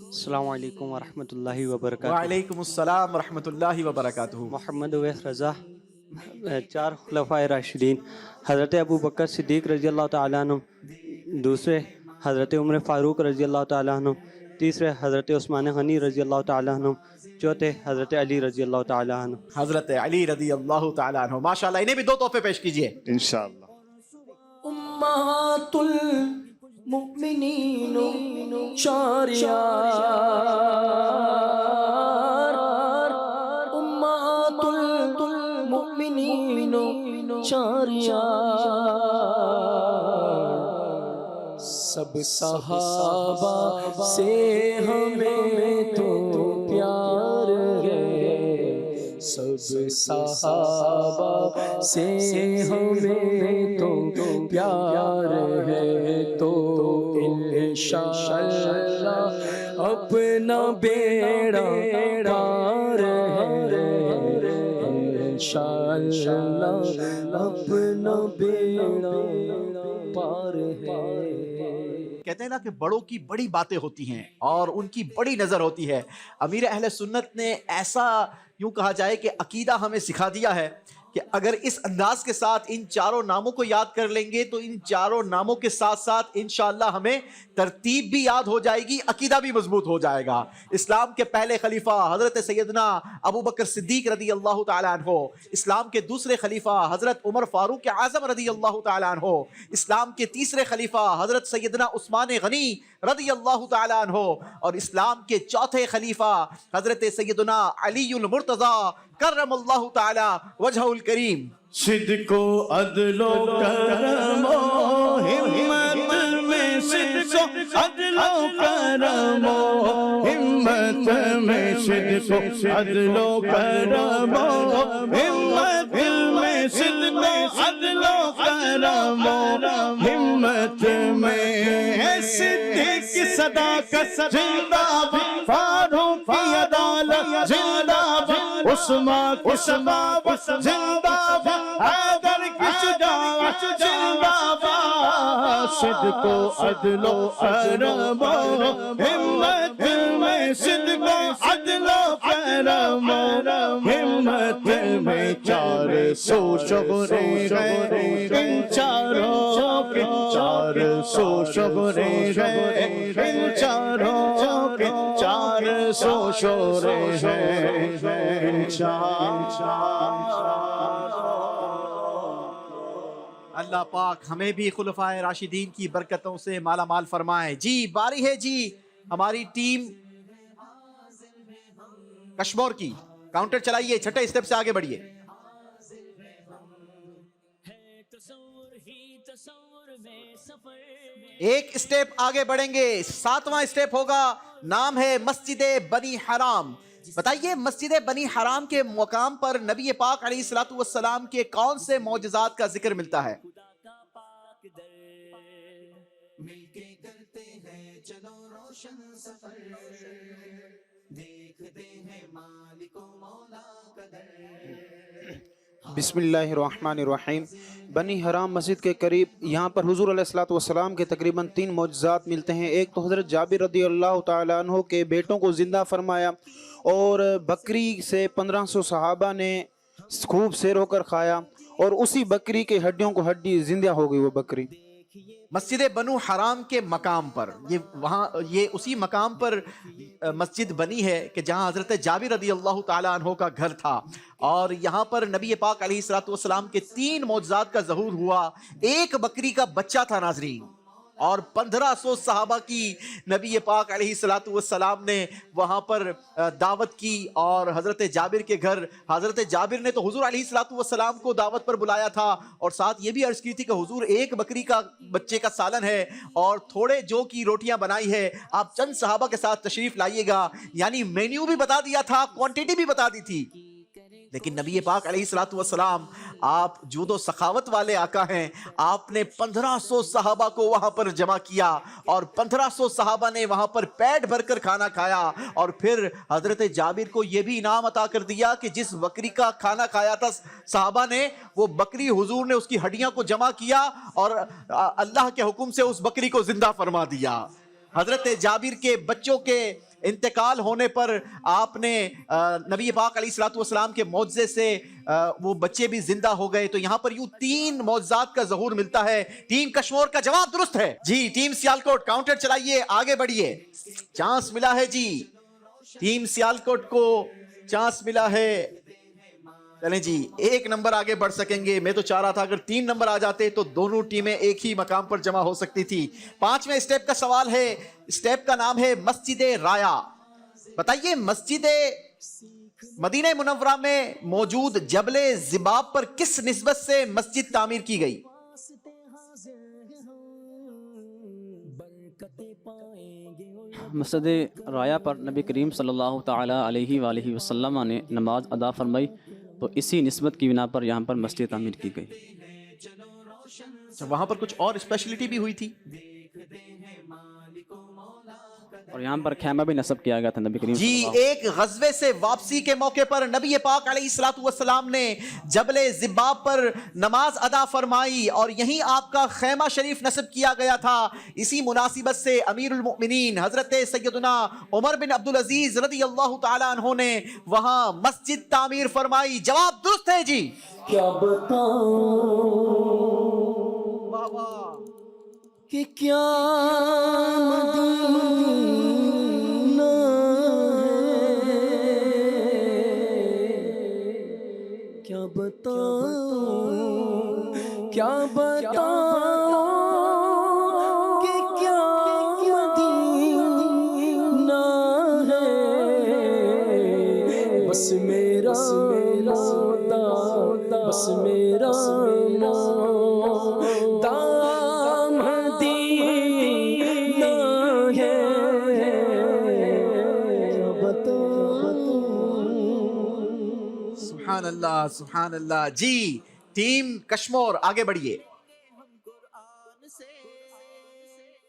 السلام علیکم ورحمۃ اللہ وبرکاتہ. وعلیکم السلام ورحمۃ اللہ وبرکاتہ. محمد اویس رضا. 4 خلفائے راشدین, حضرت ابو بکر صدیق رضی اللہ تعالیٰ عنہ, دوسرے حضرت عمر فاروق رضی اللہ تعالیٰ عنہ, تیسرے حضرت عثمان غنی رضی اللہ تعالیٰ عنہ، چوتھے حضرت علی رضی اللہ تعالیٰ عنہ۔ حضرت علی رضی اللہ تعالیٰ عنہ، ماشاءاللہ انہیں بھی 2 تحفے پیش کیجئے انشاءاللہ۔ امہات المؤمنین شہریار، امہات المؤمنین شہریار، سب صحابہ سے ہمیں تو پیار ہے، سب صحابہ سے ہمیں تو پیار ہے، تو انشاءاللہ اپنا بیڑا پار ہے، انشاءاللہ اپنا بیڑا پار ہے۔ کہتے ہیں نا کہ بڑوں کی بڑی باتیں ہوتی ہیں اور ان کی بڑی نظر ہوتی ہے۔ امیر اہل سنت نے ایسا یوں کہا جائے کہ عقیدہ ہمیں سکھا دیا ہے کہ اگر اس انداز کے ساتھ ان چاروں ناموں کو یاد کر لیں گے تو ان چاروں ناموں کے ساتھ ساتھ انشاءاللہ ہمیں ترتیب بھی یاد ہو جائے گی، عقیدہ بھی مضبوط ہو جائے گا۔ اسلام کے پہلے خلیفہ حضرت سیدنا ابو بکر صدیق رضی اللہ تعالیٰ عنہ، اسلام کے دوسرے خلیفہ حضرت عمر فاروق اعظم رضی اللہ تعالیٰ عنہ، اسلام کے تیسرے خلیفہ حضرت سیدنا عثمان غنی رضی اللہ تعالیٰ عنہ، اور اسلام کے چوتھے خلیفہ حضرت سیدنا علی المرتضی کرم اللہ تعالی وجہہ الکریم۔ صدق و عدل و کرم و ہمت میں، صدق و عدل و کرم و ہمت میں، صدق و عدل و کرم و ہمت میں، صدق و عدل و کرم و ہمت میں، صدق کی صداقت زندہ باد، فاروق کی عدالت زندہ باد، عثمان کی ثبات زندہ باد، حیدر کی شجاعت زندہ باد، صدق و عدل و کرم و ہمت میں، صدق و عدل و کرم و ہمت میں، 400 شہرے ہیں ان چاروں کے، 400 شہرے ہیں ان چاروں کے، 400 شہرے ہیں۔ اللہ پاک ہمیں بھی خلفائے راشدین کی برکتوں سے مالا مال فرمائے۔ جی باری ہے جی ہماری ٹیم کشمور کی، کاؤنٹر چلائیے، چھٹے اسٹیپ سے آگے بڑھیے۔ ایک اسٹیپ آگے بڑھیں گے، 7واں اسٹیپ ہوگا، نام ہے مسجد بنی حرام۔ بتائیے مسجد بنی حرام کے مقام پر نبی پاک علیہ الصلوۃ والسلام کے کون سے معجزات کا ذکر ملتا ہے؟ بسم اللہ الرحمن الرحیم۔ بنی حرام مسجد کے قریب یہاں پر حضور علیہ الصلوۃ والسلام کے تقریباً 3 معجزات ملتے ہیں۔ ایک تو حضرت جابر رضی اللہ تعالیٰ عنہ کے بیٹوں کو زندہ فرمایا، اور بکری سے 1500 صحابہ نے خوب سیر ہو کر کھایا، اور اسی بکری کے ہڈیوں کو ہڈی زندہ ہو گئی وہ بکری۔ مسجد بنو حرام کے مقام پر، یہ اسی مقام پر مسجد بنی ہے کہ جہاں حضرت جابر رضی اللہ تعالیٰ عنہ کا گھر تھا، اور یہاں پر نبی پاک علیہ الصلوۃ والسلام کے 3 معجزات کا ظہور ہوا۔ ایک بکری کا بچہ تھا ناظرین، اور 1500 صحابہ کی نبی پاک علیہ الصلوۃ والسلام نے وہاں پر دعوت کی، اور حضرت جابر کے گھر، حضرت جابر نے تو حضور علیہ الصلوۃ والسلام کو دعوت پر بلایا تھا، اور ساتھ یہ بھی عرض کی تھی کہ حضور ایک بکری کا بچے کا سالن ہے اور تھوڑے جو کی روٹیاں بنائی ہے، آپ چند صحابہ کے ساتھ تشریف لائیے گا، یعنی مینیو بھی بتا دیا تھا، کوانٹٹی بھی بتا دی تھی۔ لیکن نبی پاک علیہ الصلوۃ والسلام آپ جود و سخاوت والے آقا ہیں، آپ نے 1500 صحابہ کو وہاں پر جمع کیا، اور 1500 صحابہ نے وہاں پر پیٹ بھر کر کھانا کھایا، اور پھر حضرت جابر کو یہ بھی انعام عطا کر دیا کہ جس بکری کا کھانا کھایا تھا صحابہ نے، وہ بکری حضور نے اس کی ہڈیاں کو جمع کیا اور اللہ کے حکم سے اس بکری کو زندہ فرما دیا۔ حضرت جابر کے بچوں کے انتقال ہونے پر آپ نے نبی پاک علیہ الصلوۃ والسلام کے معجزے سے وہ بچے بھی زندہ ہو گئے. تو یہاں پر یوں 3 معجزات کا ظہور ملتا ہے. ٹیم کشمور کا جواب درست ہے جی. ٹیم سیالکوٹ کاؤنٹر چلائیے, آگے بڑھیے. چانس ملا ہے جی, ٹیم سیالکوٹ کو چانس ملا ہے. چلیں جی, 1 نمبر آگے بڑھ سکیں گے. میں تو چاہ رہا تھا اگر 3 نمبر آ جاتے تو دونوں ٹیمیں ایک ہی مقام پر جمع ہو سکتی تھی. 5ویں اسٹیپ کا سوال ہے. اسٹیپ کا نام ہے مسجد رایا. بتائیے مسجد مدینہ منورہ میں موجود جبل زباب پر کس نسبت سے مسجد تعمیر کی گئی؟ مسجد رایا پر نبی کریم صلی اللہ تعالیٰ علیہ وآلہ وسلم نے نماز ادا فرمائی, تو اسی نسبت کی بنا پر یہاں پر مسجد تعمیر کی گئی. وہاں پر کچھ اور اسپیشلٹی بھی ہوئی تھی, اور یہاں پر خیمہ بھی نصب کیا گیا تھا نبی کریم جی. ایک غزوے سے واپسی کے موقع پر نبی پاک علیہ الصلوۃ والسلام نے جبل زباب پر نماز ادا فرمائی اور یہیں آپ کا خیمہ شریف نصب کیا گیا تھا. اسی مناسبت سے امیر المؤمنین حضرت سیدنا عمر بن عبدالعزیز رضی اللہ تعالیٰ عنہ نے وہاں مسجد تعمیر فرمائی. جواب درست ہے جی. کیا بتاؤں کہ کیا مدینہ ہے, کیا بتاؤں, کیا بتاؤں کہ کیا مدینہ ہے. بس میرا مولا, بس میرا مولا سبحان اللہ, سبحان اللہ جی. ٹیم کشمور آگے بڑھیے.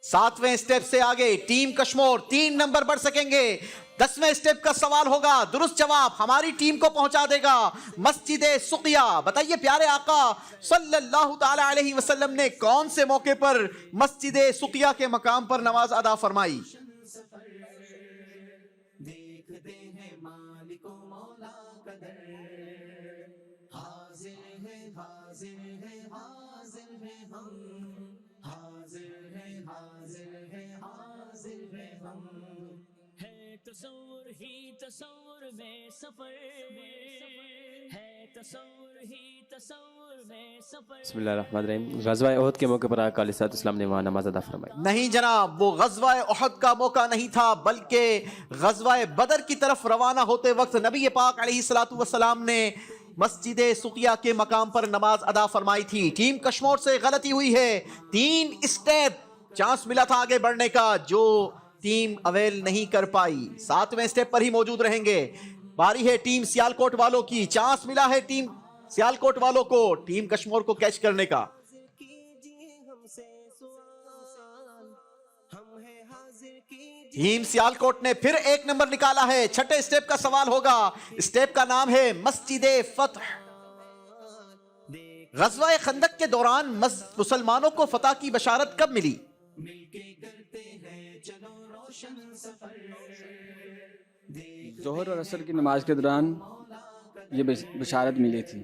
7ویں اسٹیپ سے آگے ٹیم کشمور 3 نمبر بڑھ سکیں گے. 10ویں اسٹیپ کا سوال ہوگا, درست جواب ہماری ٹیم کو پہنچا دے گا مسجد سقیہ. بتائیے پیارے آقا صلی اللہ تعالی علیہ وسلم نے کون سے موقع پر مسجد سقیہ کے مقام پر نماز ادا فرمائی؟ تصور ہی تصور میں سفر ہے, تصور ہی تصور میں سفر. بسم اللہ الرحمن الرحیم. غزوہ احد کے موقع پر آقا علیہ السلام نے وہاں نماز ادا فرمائی. نہیں جناب, وہ غزوہ احد کا موقع نہیں تھا, بلکہ غزوہ بدر کی طرف روانہ ہوتے وقت نبی پاک علیہ الصلوۃ والسلام نے مسجد سقیہ کے مقام پر نماز ادا فرمائی تھی. ٹیم کشمور سے غلطی ہوئی ہے. 3 اسٹیپ چانس ملا تھا آگے بڑھنے کا, جو ٹیم اویل نہیں کر پائی. 7ویں اسٹیپ پر ہی موجود رہیں گے. باری ہے ٹیم سیالکوٹ والوں کی. چانس ملا ہے ٹیم سیالکوٹ والوں کو ٹیم کشمور کو کیچ کرنے کا. ٹیم سیالکوٹ نے پھر 1 نمبر نکالا ہے. 6 اسٹیپ کا سوال ہوگا. اسٹیپ کا نام ہے مسجد فتح. غزوہ خندق کے دوران مسلمانوں کو فتح کی بشارت کب ملی؟ ظہر اور عصر کی نماز کے دوران یہ بشارت ملی تھی.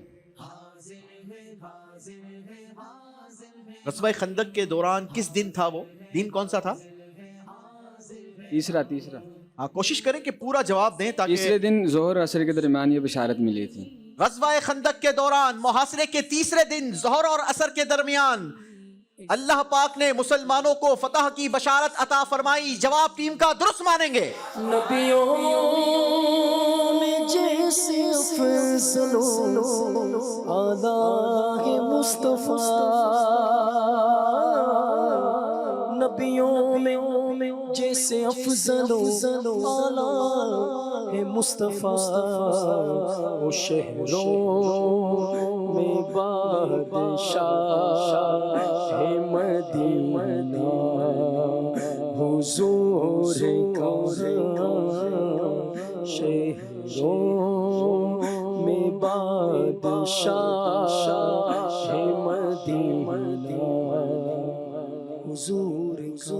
غزوہ خندق کے دوران کس دن تھا وہ دن؟ کون سا تھا؟ تیسرا. ہاں, کوشش کریں کہ پورا جواب دیں تاکہ. تیسرے دن ظہر اور عصر کے درمیان یہ بشارت ملی تھی. غزوہ خندق کے دوران محاصرے کے تیسرے دن ظہر اور عصر کے درمیان اللہ پاک نے مسلمانوں کو فتح کی بشارت عطا فرمائی. جواب ٹیم کا درست مانیں گے. نبیوں میں جیسے افضل اعلیٰ ہے مصطفیٰ, نبیوں میں جیسے افضل اعلیٰ ہے مصطفیٰ, وہ شہروں میں بادشاہ ہے مدینہ, حضور کا شہروں میں بادشاہ ہے مدینہ, حضور کا.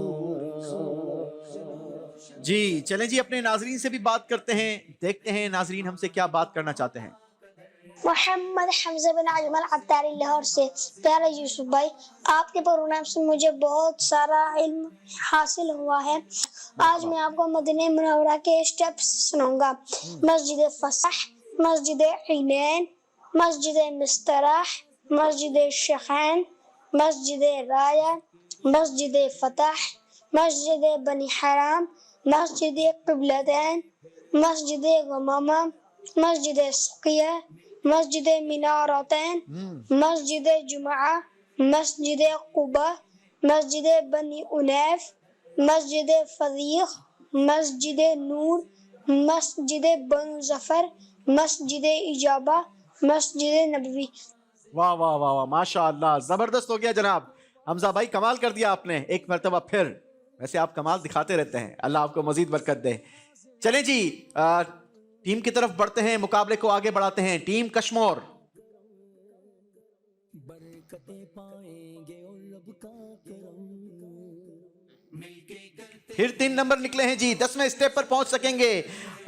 جی چلیں جی اپنے ناظرین سے بھی بات کرتے ہیں، دیکھتے ہیں ناظرین ہم سے کیا بات کرنا چاہتے ہیں۔ محمد حمزہ بن اجمل عطاری لاہور سے۔ پیارے یوسف بھائی، آپ کے پروگرام سے مجھے بہت سارا علم حاصل ہوا ہے۔ آج میں آپ کو مدینہ منورہ کے اسٹیپس سناؤں گا۔ مسجد فصح، مسجد عینین، مسجد مستراح، مسجد شیخین، مسجد رایا، مسجد فتح، مسجد بنی حرام، مسجد قبلتین، مسجد غمامہ، مسجد سقیہ، مسجد منارتین، مسجد جمعہ، مسجد قباء، مسجد بنی انیف، مسجد فضیق، مسجد نور، مسجد بنو ظفر، مسجد اجابہ، مسجد نبوی۔ واہ واہ واہ واہ، ماشاء اللہ، زبردست ہو گیا جناب حمزہ بھائی، کمال کر دیا آپ نے ایک مرتبہ پھر۔ ویسے آپ کمال دکھاتے رہتے ہیں، اللہ آپ کو مزید برکت دے۔ چلیں جی ٹیم کی طرف بڑھتے ہیں، مقابلے کو آگے بڑھاتے ہیں۔ ٹیم کشمور، پھر 3 نمبر نکلے ہیں جی، 10ویں اسٹیپ پر پہنچ سکیں گے،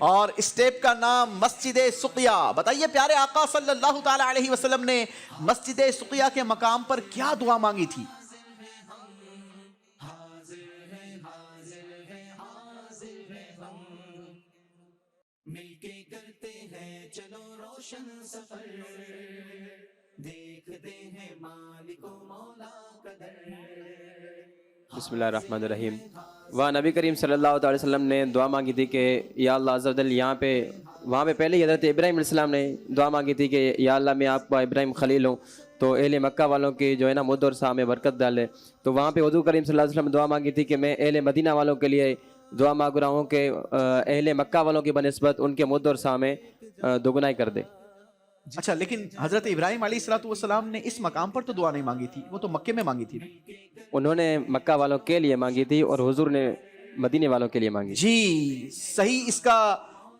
اور اسٹیپ کا نام مسجد سقیہ۔ بتائیے پیارے آقا صلی اللہ تعالی علیہ وسلم نے مسجد سقیہ کے مقام پر کیا دعا مانگی تھی؟ مل کے کرتے ہیں چلو روشن سفر، دیکھتے ہیں مالک و مولا کا در۔ بسم اللہ الرحمن الرحیم۔ وہاں نبی کریم صلی اللہ علیہ وسلم نے دعا مانگی تھی کہ یا اللہ عز و جل، وہاں پہ پہلے ہی حضرت ابراہیم علیہ السلام نے دعا مانگی تھی کہ یا اللہ میں آپ کا ابراہیم خلیل ہوں، تو اہل مکہ والوں کی جو ہے نا مد اور سا میں برکت ڈالے۔ تو وہاں پہ حضور کریم صلی اللہ علیہ وسلم نے دعا مانگی تھی کہ میں اہل مدینہ والوں کے لیے دعا مانگ رہا ہوں کہ اہل مکہ والوں کی بنسبت ان کے مد اور سا میں دوگنائی کر دے۔ اچھا، لیکن حضرت ابراہیم علیہ السلام نے اس مقام پر تو دعا نہیں مانگی تھی، وہ تو مکے میں مانگی تھی نا؟ انہوں نے مکہ والوں کے لیے مانگی تھی اور حضور نے مدینے والوں کے لیے مانگی۔ جی صحیح، اس کا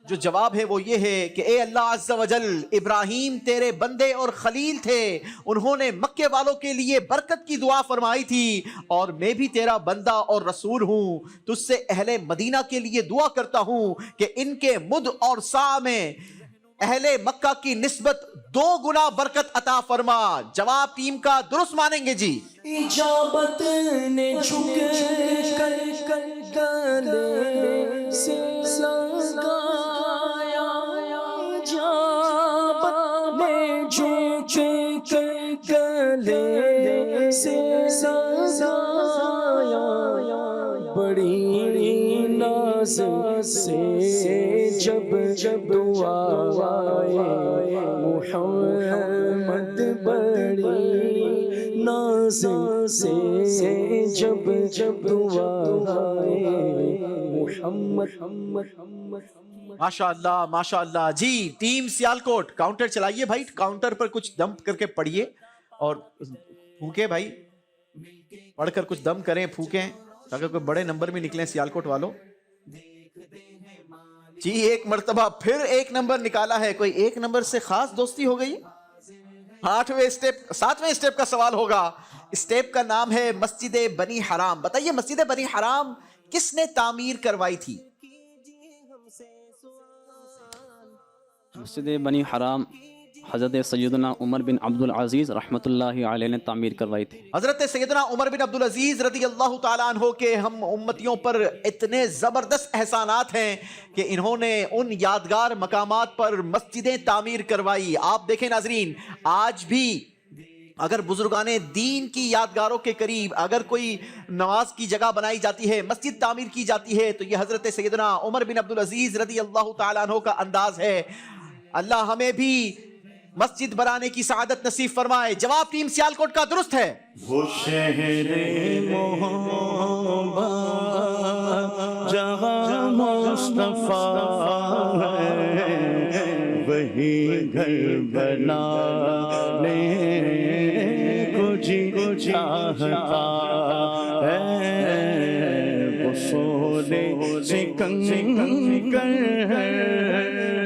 جو جواب ہے وہ یہ ہے کہ اے اللہ عز و جل، ابراہیم تیرے بندے اور خلیل تھے، انہوں نے مکے والوں کے لیے برکت کی دعا فرمائی تھی، اور میں بھی تیرا بندہ اور رسول ہوں، تجھ سے اہل مدینہ کے لیے دعا کرتا ہوں کہ ان کے مد اور سا میں اہل مکہ کی نسبت 2 گنا برکت عطا فرما۔ جواب ٹیم کا درست مانیں گے جی۔ اجابت نے جھک کر گلے سے لگایا، اجابت نے جھک کر گلے سے لگایا، بڑی ناز سے جب دعا آئے محمد، بڑی ناز سے جب دعا آئے محمد۔ ماشاء اللہ ماشاء اللہ جی۔ ٹیم سیالکوٹ، کاؤنٹر چلائیے بھائی، کاؤنٹر پر کچھ دم کر کے پڑھیے اور پھونکے بھائی، پڑھ کر کچھ دم کریں، پھونکیں، تاکہ کوئی بڑے نمبر میں نکلیں سیالکوٹ والوں۔ جی ایک مرتبہ پھر 1 نمبر نکالا ہے، کوئی 1 نمبر سے خاص دوستی ہو گئی۔ 7ویں اسٹیپ کا سوال ہوگا۔ اسٹیپ کا نام ہے مسجد بنی حرام۔ بتائیے مسجد بنی حرام کس نے تعمیر کروائی تھی؟ مسجد بنی حرام حضرت سیدنا عمر بن عبدالعزیز رحمۃ اللہ علیہ نے تعمیر کروائی تھی۔ حضرت سیدنا عمر بن عبدالعزیز رضی اللہ تعالیٰ عنہ کے ہم امتیوں پر اتنے زبردست احسانات ہیں کہ انہوں نے ان یادگار مقامات پر مسجدیں تعمیر کروائی۔ آپ دیکھیں ناظرین، آج بھی اگر بزرگان دین کی یادگاروں کے قریب اگر کوئی نماز کی جگہ بنائی جاتی ہے، مسجد تعمیر کی جاتی ہے، تو یہ حضرت سیدنا عمر بن عبدالعزیز رضی اللہ تعالیٰ عنہ کا انداز ہے۔ اللہ ہمیں بھی مسجد بنانے کی سعادت نصیب فرمائے۔ جواب ٹیم سیالکوٹ کا درست ہے۔ وہ شہر محبت جہاں مصطفیٰ ہے، وہی گھر بنانے کو جی چاہتا ہے، وہ سونے سے کنکر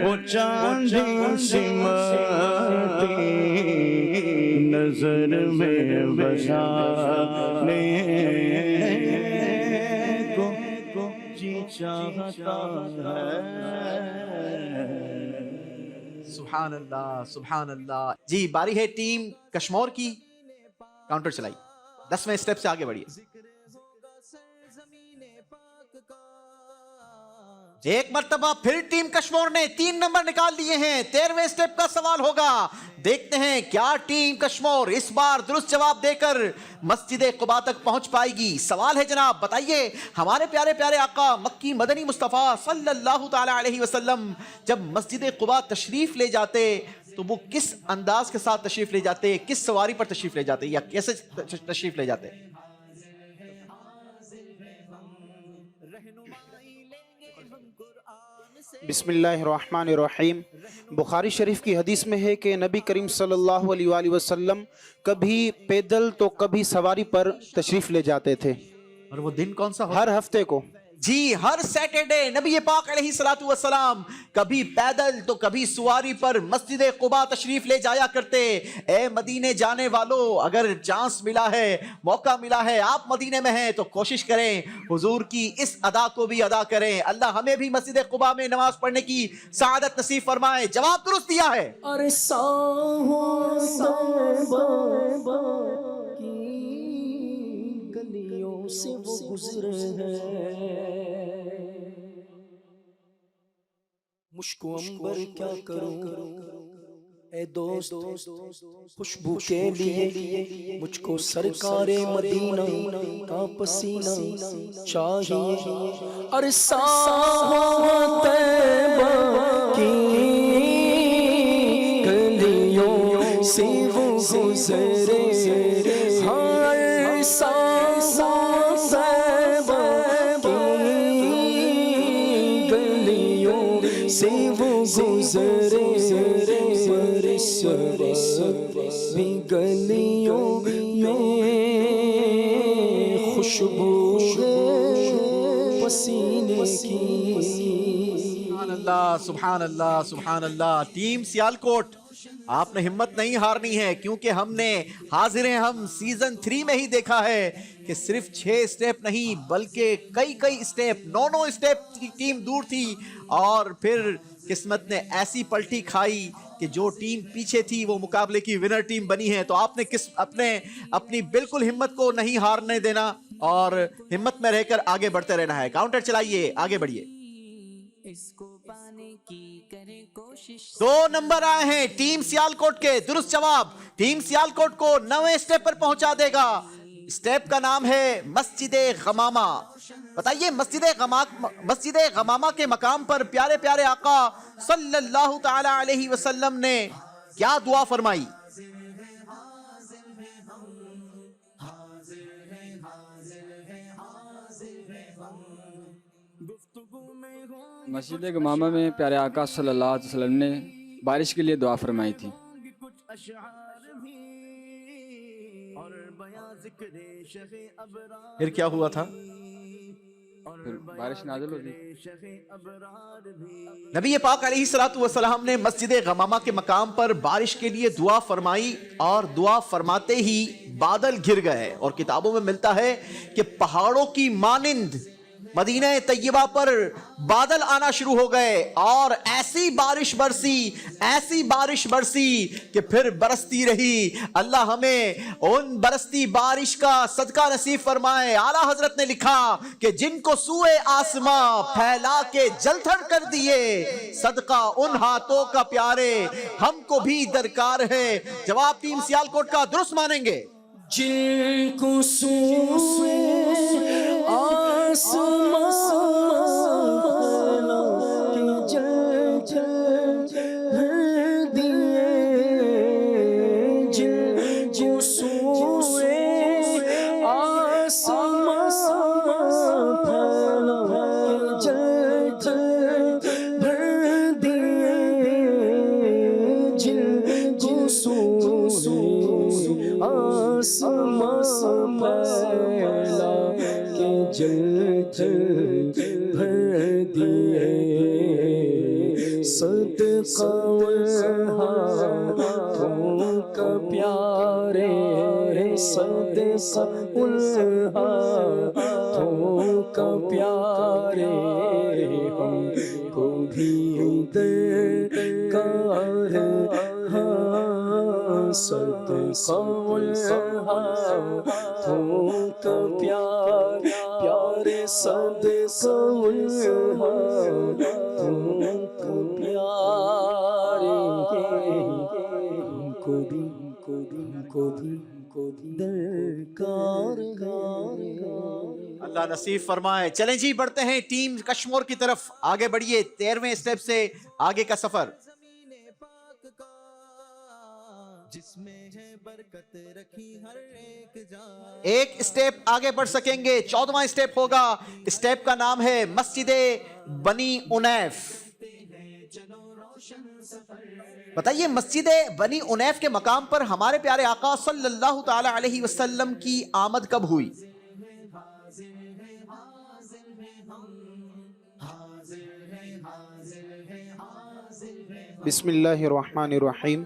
وہ چاندی سمتی نظر میں بسانے کو جی چاہتا ہے. سبحان اللہ سبحان اللہ. جی باری ہے ٹیم کشمور کی. کاؤنٹر چلائی. 10ویں اسٹیپ سے آگے بڑھیے. ایک مرتبہ پھر ٹیم کشمور نے 3 نمبر نکال لیے ہیں. 13ویں اسٹیپ کا سوال ہوگا. دیکھتے ہیں کیا ٹیم کشمور اس بار درست جواب دے کر مسجد قباء تک پہنچ پائے گی. سوال ہے جناب بتائیے ہمارے پیارے پیارے آقا مکی مدنی مصطفیٰ صلی اللہ تعالی علیہ وسلم جب مسجد قباء تشریف لے جاتے تو وہ کس انداز کے ساتھ تشریف لے جاتے, کس سواری پر تشریف لے جاتے یا کیسے تشریف لے جاتے؟ بسم اللہ الرحمن الرحیم. بخاری شریف کی حدیث میں ہے کہ نبی کریم صلی اللہ علیہ وآلہ وسلم کبھی پیدل تو کبھی سواری پر تشریف لے جاتے تھے. اور وہ دن کون سا؟ ہر ہفتے کو. جی ہر سیٹرڈے نبی پاک علیہ الصلوۃ والسلام کبھی پیدل تو کبھی سواری پر مسجد قباء تشریف لے جایا کرتے. اے مدینے جانے والو, اگر چانس ملا ہے, موقع ملا ہے, آپ مدینے میں ہیں تو کوشش کریں حضور کی اس ادا کو بھی ادا کریں. اللہ ہمیں بھی مسجد قباء میں نماز پڑھنے کی سعادت نصیب فرمائے. جواب درست دیا ہے. گلیوں سے وہ گزرے ہیں, مجھ کو عنبر کیا کروں اے دوست, خوشبو کے لیے مجھ کو سرکار مدینہ کا پسینہ چاہیے. اور ساحت طیبہ کی گلیوں سے وہ گزرے, ہر ساحت طیبہ کی گلیوں سے وہ گزرے, بھی گلیوں میں خوشبو پسینے کی. سبحان اللہ سبحان اللہ سبحان اللہ. ٹیم سیالکوٹ آپ نے ہمت نہیں ہارنی ہے, کیونکہ ہم نے حاضر ہیں ہم سیزن 3 میں ہی دیکھا ہے کہ صرف 6 اسٹیپ نہیں بلکہ کئی اسٹیپ 9 اسٹیپ کی ٹیم دور تھی, اور پھر قسمت نے ایسی پلٹی کھائی کہ جو ٹیم پیچھے تھی وہ مقابلے کی ونر ٹیم بنی ہے. تو آپ نے اپنی بالکل ہمت کو نہیں ہارنے دینا اور ہمت میں رہ کر آگے بڑھتے رہنا ہے. کاؤنٹر چلائیے, آگے بڑھیے. 2 نمبر آئے ہیں ٹیم سیالکوٹ کے. درست جواب ٹیم سیالکوٹ کو 9ویں اسٹیپ پر پہنچا دے گا. اسٹیپ کا نام ہے مسجد غمامہ. بتائیے مسجد غمامہ کے مقام پر پیارے پیارے آقا صلی اللہ تعالی علیہ وسلم نے کیا دعا فرمائی؟ مسجد غمامہ میں پیارے آقا صلی اللہ علیہ وسلم نے بارش کے لیے دعا فرمائی تھی. پھر کیا ہوا تھا؟ پھر بارش نازل ہوئی. نبی پاک علیہ الصلوۃ والسلام نے مسجد غمامہ کے مقام پر بارش کے لیے دعا فرمائی, اور دعا فرماتے ہی بادل گر گئے, اور کتابوں میں ملتا ہے کہ پہاڑوں کی مانند مدینہ طیبہ پر بادل آنا شروع ہو گئے, اور ایسی بارش برسی کہ پھر برستی رہی. اللہ ہمیں ان برستی بارش کا صدقہ نصیب فرمائے. اعلیٰ حضرت نے لکھا کہ جن کو سوئے آسماں پھیلا کے جل تھل کر دیے, صدقہ ان ہاتھوں کا پیارے ہم کو بھی درکار ہے. جواب ٹیم سیالکوٹ کا درست مانیں گے. جن کو سوئے آسمان کے جل بھر دیے, جن کو سوئے آسمان کے جل بھر دیے, جن کو سوئے آسمان پھیلا کے جل بھر دیے, صدقہ کا پیارے صدقہ کا پیارے ہم کو بھی درکار صدقہ کا پیارے صدقہ کا پیارے کو بھی درکار اللہ نصیب فرمائے. چلیں جی بڑھتے ہیں ٹیم کشمور کی طرف, آگے بڑھیے 13ویں اسٹیپ سے آگے کا سفر. ایک اسٹیپ آگے بڑھ سکیں گے, 14واں اسٹیپ ہوگا. اسٹیپ کا نام ہے مسجد بنی انیف. بتائیے مسجد بنی انیف کے مقام پر ہمارے پیارے آقا صلی اللہ تعالی علیہ وسلم کی آمد کب ہوئی؟ بسم اللہ الرحمن الرحیم.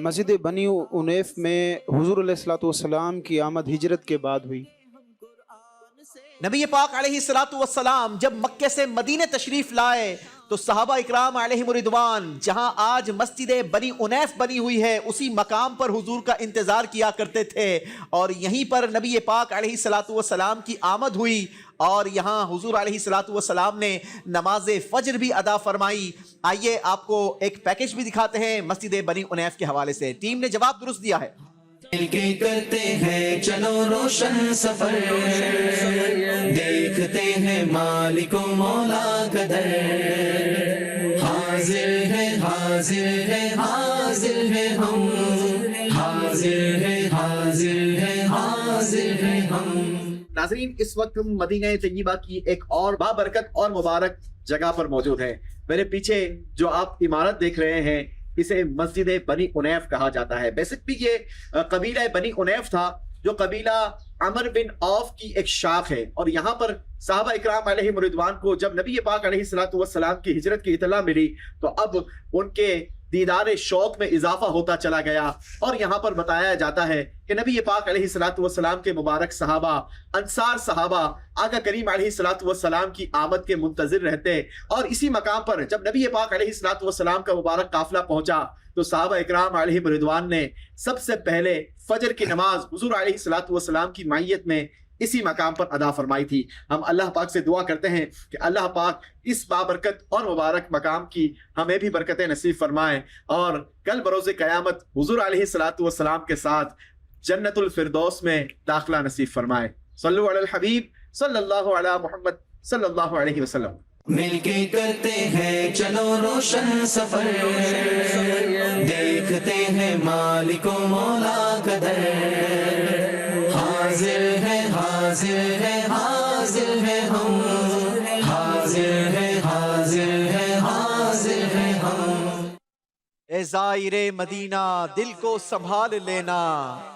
مسجد بنی انیف میں حضور علیہ السلام کی آمد ہجرت کے بعد ہوئی. نبی پاک علیہ السلام جب مکے سے مدینے تشریف لائے تو صحابہ اکرام علیہم رضوان جہاں آج مسجد بنی انیف بنی ہوئی ہے اسی مقام پر حضور کا انتظار کیا کرتے تھے, اور یہیں پر نبی پاک علیہ السلام کی آمد ہوئی, اور یہاں حضور علیہ السلام نے نماز فجر بھی ادا فرمائی. آئیے آپ کو ایک پیکج بھی دکھاتے ہیں مسجد بنی انیف کے حوالے سے. ٹیم نے جواب درست دیا ہے. مل کے کرتے ہیں چلو روشن سفر, دیکھتے ہیں مالک و مولا کا در, حاضر ہے حاضر ہے حاضر ہے ہم, حاضر ہے حاضر ہے حاضر ہے ہم. ناظرین اس وقت ہم مدینہ طیبہ کی ایک اور بابرکت اور مبارک جگہ پر موجود ہیں. میرے پیچھے جو آپ عمارت دیکھ رہے ہیں اسے مسجد بنی انیف کہا جاتا ہے. بیسکلی یہ قبیلہ بنی انیف تھا جو قبیلہ عمر بن عوف کی ایک شاخ ہے, اور یہاں پر صحابہ اکرام علیہم رضوان کو جب نبی پاک علیہ السلام کی ہجرت کی اطلاع ملی تو اب ان کے دیدار شوق میں اضافہ ہوتا چلا گیا, اور یہاں پر بتایا جاتا ہے کہ نبی پاک علیہ السلام کے مبارک صحابہ, انصار صحابہ آقا کریم علیہ السلام کی آمد کے منتظر رہتے, اور اسی مقام پر جب نبی پاک علیہ السلام کا مبارک قافلہ پہنچا تو صحابہ اکرام علیہم رضوان نے سب سے پہلے فجر کی نماز حضور علیہ السلام کی معیت میں اسی مقام پر ادا فرمائی تھی. ہم اللہ پاک سے دعا کرتے ہیں کہ اللہ پاک اس بابرکت اور مبارک مقام کی ہمیں بھی برکتیں نصیب فرمائیں, اور کل بروز قیامت حضور علیہ السلام کے ساتھ جنت الفردوس میں داخلہ نصیب فرمائے. صلو علی الحبیب صلی اللہ علی محمد صلی اللہ علیہ وسلم. مل کے کرتے ہیں چلو روشن سفر, دیکھتے ہیں مالک و مولا کا در, حاضر ہے حاضر ہے حاضر ہے ہم, حاضر ہے حاضر ہے حاضر ہے ہم. اے زائر مدینہ دل کو سنبھال لینا,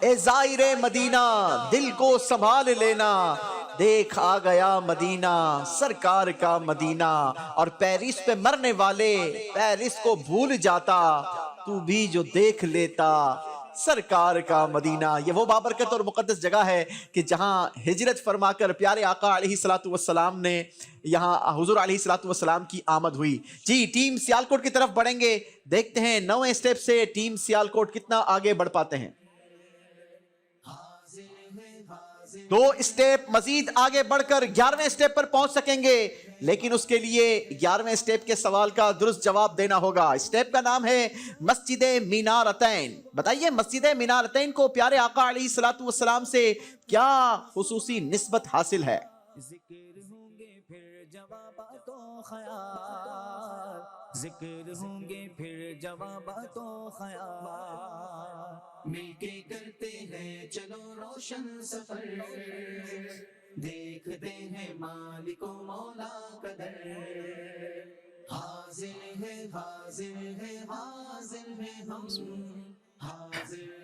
اے زائر مدینہ دل کو سنبھال لینا, دیکھ آ گیا مدینہ سرکار کا مدینہ, اور پیرس پہ مرنے والے پیرس کو بھول جاتا, تو بھی جو دیکھ لیتا سرکار کا مدینہ. یہ وہ بابرکت اور مقدس جگہ ہے کہ جہاں ہجرت فرما کر پیارے آقا علیہ السلام نے یہاں حضور علیہ السلام کی آمد ہوئی. جی ٹیم سیالکوٹ کی طرف بڑھیں گے, دیکھتے ہیں 9ویں اسٹیپ سے ٹیم سیالکوٹ کتنا آگے بڑھ پاتے ہیں. 2 اسٹیپ مزید آگے بڑھ کر 11ویں اسٹیپ پر پہنچ سکیں گے, لیکن اس کے لیے 11ویں اسٹیپ کے سوال کا درست جواب دینا ہوگا. اسٹیپ کا نام ہے مسجد مینارتین. بتائیے مسجد مینارتین کو پیارے آقا علیہ السلام سے کیا خصوصی نسبت حاصل ہے؟ ذکر ہوں گے پھر جوابات و خیال, مل کے کرتے ہیں چلو روشن سفر, دیکھتے ہیں مالک و مولا کا در, حاضر ہے حاضر ہے حاضر ہے ہم.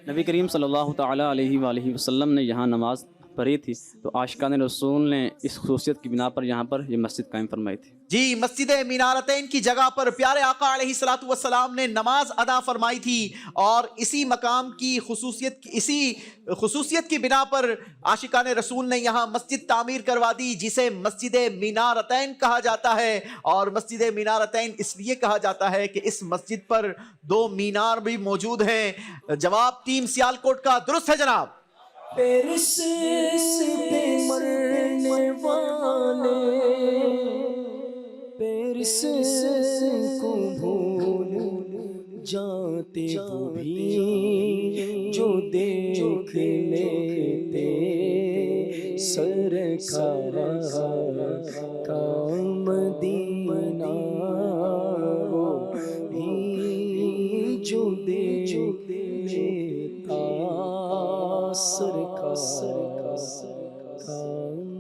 نبی کریم صلی اللہ تعالیٰ علیہ وآلہ وسلم نے یہاں نماز بھری تھی، تو عاشقان رسول نے اس خصوصیت کی بنا پر یہاں پر یہ مسجد قائم فرمائی تھی۔ جی، مسجد مینارتین کی جگہ پر پیارے آقا علیہ الصلوۃ والسلام نے نماز ادا فرمائی تھی، اور اسی مقام کی خصوصیت کی بنا پر عاشقان رسول نے یہاں مسجد تعمیر کروا دی، جسے مسجد مینارتین کہا جاتا ہے۔ اور مسجد مینارتین اس لیے کہا جاتا ہے کہ اس مسجد پر 2 مینار بھی موجود ہیں۔ جواب ٹیم سیالکوٹ کا درست ہے جناب۔ پیرس پہ مرنے والے پیرس کو بھول جاتے وہ بھی جو دیکھ لیتے سرکار کا مدینہ، وہ بھی جو دیکھ لیتا سرکار کا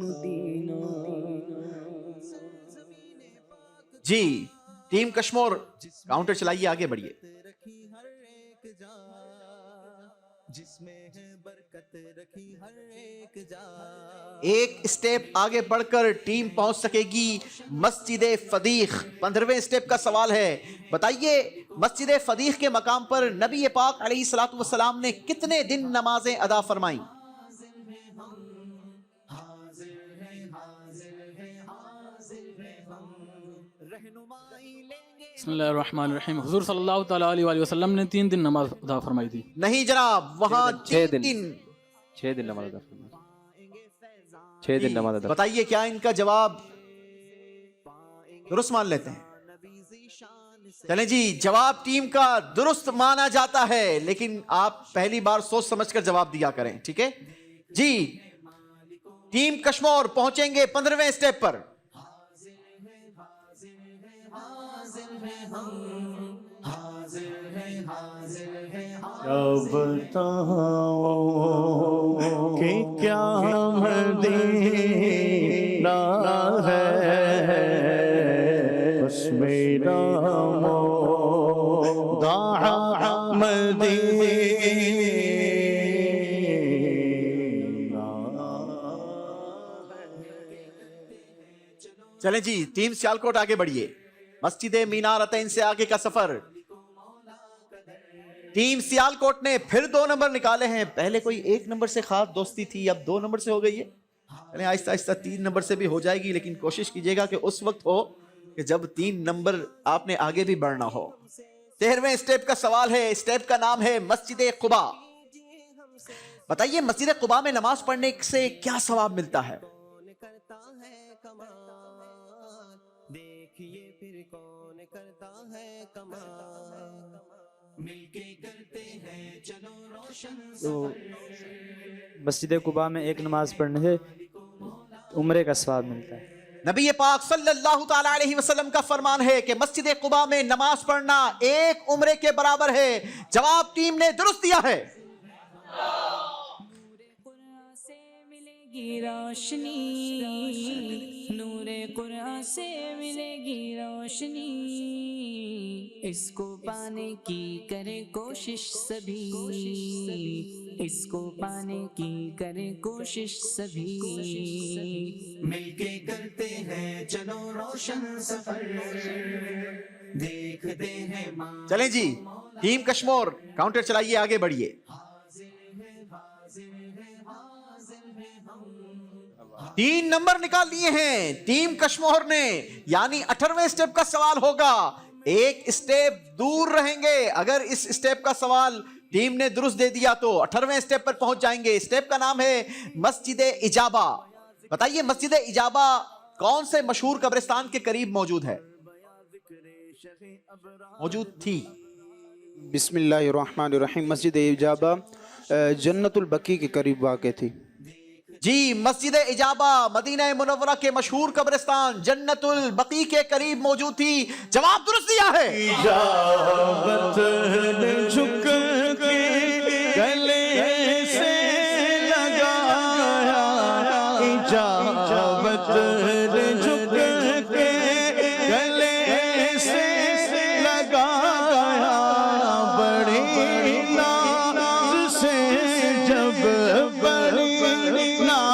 مدینہ۔ جی، ٹیم کشمور کاؤنٹر چلائیے، آگے بڑھیے۔ ایک اسٹیپ آگے بڑھ کر ٹیم پہنچ سکے گی مسجد فدیق۔ 15ویں اسٹیپ کا سوال ہے، بتائیے مسجد فدیق کے مقام پر نبی پاک علیہ الصلوۃ والسلام نے کتنے دن نمازیں ادا فرمائیں؟ بسم اللہ الرحمن الرحیم۔ حضور صلی اللہ تعالیٰ علیہ وآلہ وسلم نے 3 دن نماز ادا فرمائی تھی۔ نہیں جناب، وہاں 6 دن 6 دن نماز ادا فرمائی، 6 دن نماز ادا۔ بتائیے کیا ان کا جواب درست مان لیتے ہیں؟ چلیں جی، جواب ٹیم کا درست مانا جاتا ہے، لیکن آپ پہلی بار سوچ سمجھ کر جواب دیا کریں، ٹھیک ہے جی۔ ٹیم کشمور پہنچیں گے 15ویں اسٹیپ پر۔ کیا بتاؤں کہ کیا مدینہ ہے، بس میرا مودع مدینہ۔ چلیں جی، ٹیم سیالکوٹ آگے بڑھیے۔ مسجد مینارتین سے آگے کا سفر۔ ٹیم سیالکوٹ نے پھر 2 نمبر نکالے ہیں۔ پہلے کوئی 1 نمبر سے خاص دوستی تھی، اب 2 نمبر سے ہو گئی ہے۔ چلیں آہستہ آہستہ 3 نمبر سے بھی ہو جائے گی، لیکن کوشش کیجیے گا کہ اس وقت ہو کہ جب 3 نمبر آپ نے آگے بھی بڑھنا ہو۔ 13ویں اسٹیپ کا سوال ہے، اسٹیپ کا نام ہے مسجد قباء۔ بتائیے مسجد قباء میں نماز پڑھنے سے کیا ثواب ملتا ہے؟ تو مسجد قباء میں ایک نماز پڑھنے سے عمرے کا ثواب ملتا ہے۔ نبی پاک صلی اللہ تعالی علیہ وسلم کا فرمان ہے کہ مسجد قباء میں نماز پڑھنا 1 عمرے کے برابر ہے۔ جواب ٹیم نے درست دیا ہے۔ روشنی نور قرآن سے ملے گی روشنی، اس کو پانے کی کرے کوشش سبھی، اس کو پانے کی کرے کوشش سبھی، مل کے کرتے ہیں چلو روشن سفر، دیکھتے ہیں ماں۔ چلیں جی، ٹیم کشمور کاؤنٹر چلائیے، آگے بڑھیے۔ 3 نمبر نکال لیے ہیں ٹیم کشمور نے، یعنی 18ویں اسٹیپ کا سوال ہوگا۔ 1 اسٹیپ دور رہیں گے۔ اگر اس اسٹیپ کا سوال ٹیم نے درست دے دیا تو 18ویں اسٹیپ پر پہنچ جائیں گے۔ اسٹیپ کا نام ہے مسجد اجابہ۔ بتائیے مسجد اجابہ کون سے مشہور قبرستان کے قریب موجود ہے؟ موجود تھی۔ بسم اللہ الرحمن الرحیم۔ مسجد اجابہ جنت البقیع کے قریب واقع تھی۔ جی، مسجد اجابہ مدینہ منورہ کے مشہور قبرستان جنت البقیع کے قریب موجود تھی۔ جواب درست دیا ہے۔ اجابت نے جھک کے گلے سے لگایا، اجابت نے جھک کے گلے سے لگایا، بڑی ناز سے جب بڑی ناز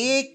1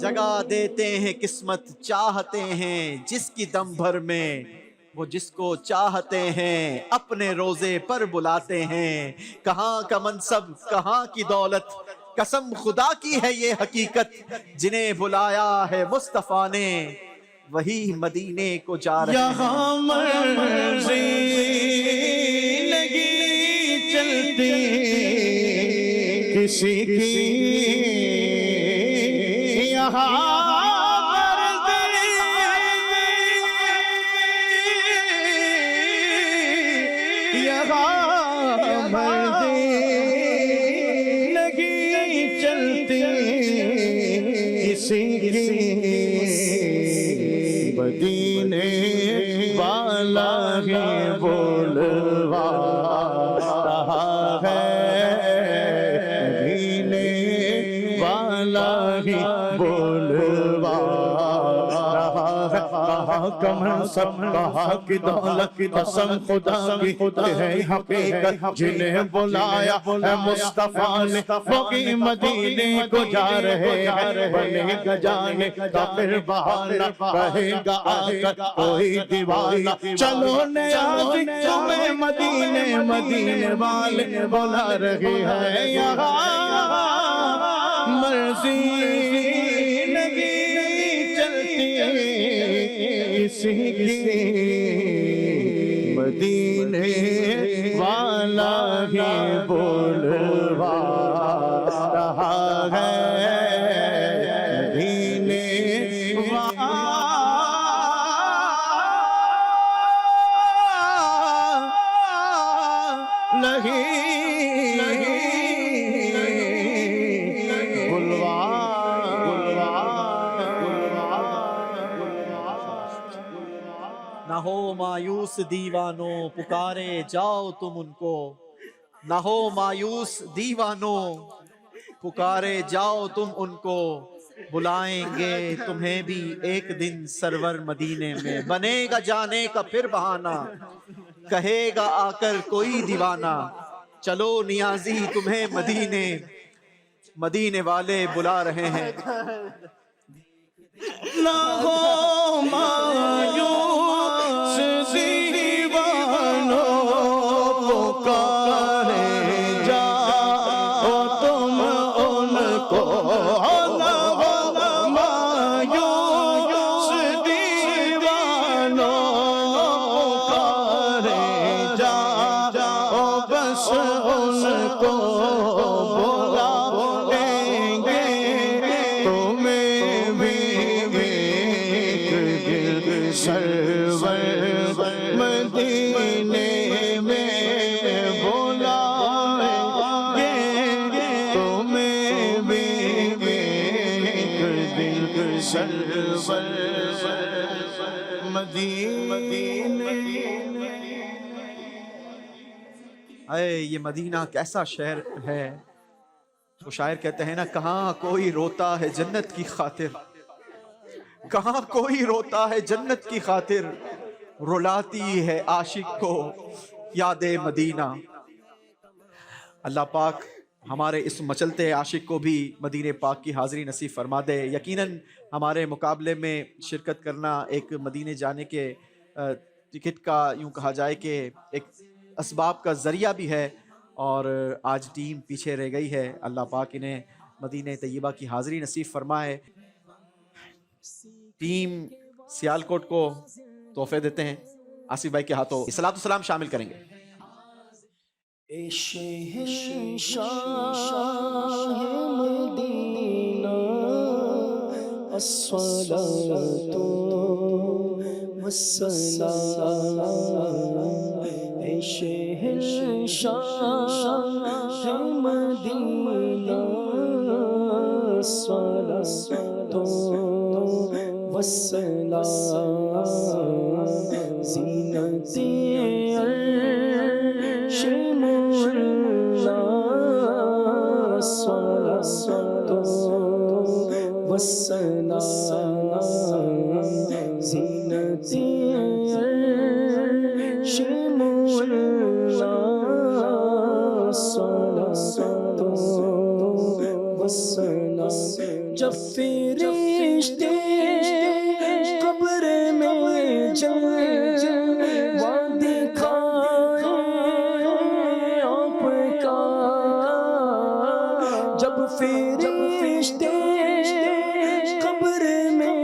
جگہ دیتے ہیں قسمت چاہتے ہیں جس کی دم بھر میں، وہ جس کو چاہتے ہیں اپنے روزے پر بلاتے ہیں۔ کہاں کا منصب کہاں کی دولت، قسم خدا کی ہے یہ حقیقت، جنہیں بلایا ہے مصطفیٰ نے وہی مدینے کو جا رہے ہیں۔ یہاں مرضی لگی چلتی کسی کی، یہاں مرضی لگی چلتی کسی کی، مدینے والا ہی بولواتا ہے، مدینے والا ہی کہاں کا منصب کہاں کی دولت، قسم خدا کی ہے حقیقت، جنہیں بلایا ہے مصطفیٰ نے وہی مدینے کو جا رہے ہیں۔ بنے گا جانے کا پھر بہانہ، کہے گا آ کر کوئی دیوانہ، چلو نیاز تمہیں مدینے مدینے والے بلا رہے ہیں۔ یہاں مرضی لگی چلتی کسی کی، مدینے والا ہی بولواتا ہے، مدینے والا ہی نہ ہو مایوس دیوانوں پکارے جاؤ تم ان کو، نہ ہو مایوس دیوانوں پکارے جاؤ تم ان کو، بلائیں گے تمہیں بھی ایک دن سرور مدینے میں۔ بنے گا جانے کا پھر بہانہ، کہے گا آ کر کوئی دیوانہ، چلو نیازی تمہیں مدینے مدینے والے بلا رہے ہیں۔ نہ ہو مایوس دیوانوں پکارے جاؤ تم ان کو، نہ ہو مایوس دیوانوں پکارے جاؤ بس ان کو بلائیں گے تمہیں بھی سرور مدینے میں بلائیں گے تمہیں بھی سرور مدینے۔ اے یہ مدینہ کیسا شہر ہے، وہ شاعر کہتے ہیں نا، کہاں کوئی روتا ہے جنت کی خاطر، کہاں کوئی روتا ہے جنت کی خاطر، رلاتی ہے عاشق کو یاد مدینہ۔ اللہ پاک ہمارے اس مچلتے عاشق کو بھی مدینہ پاک کی حاضری نصیب فرما دے۔ یقیناً ہمارے مقابلے میں شرکت کرنا ایک مدینے جانے کے ٹکٹ کا یوں کہا جائے کہ ایک اسباب کا ذریعہ بھی ہے، اور آج ٹیم پیچھے رہ گئی ہے۔ اللہ پاک انہیں مدینہ طیبہ کی حاضری نصیب فرمائے۔ ٹیم سیالکوٹ کو تحفے دیتے ہیں، آصف بھائی کے ہاتھوں صلاۃ و سلام شامل کریں گے۔ اے شہنشاہ مدینہ الصلاۃ والسلام، اے شہنشاہ مدینہ الصلاۃ والسلام، زینت عرش مولا الصلاۃ والسلام، زینت عرش مولا الصلاۃ والسلام، جب فرشتے قبر میں جلوہ دکھائیں آپ کا، جب فرشتے قبر میں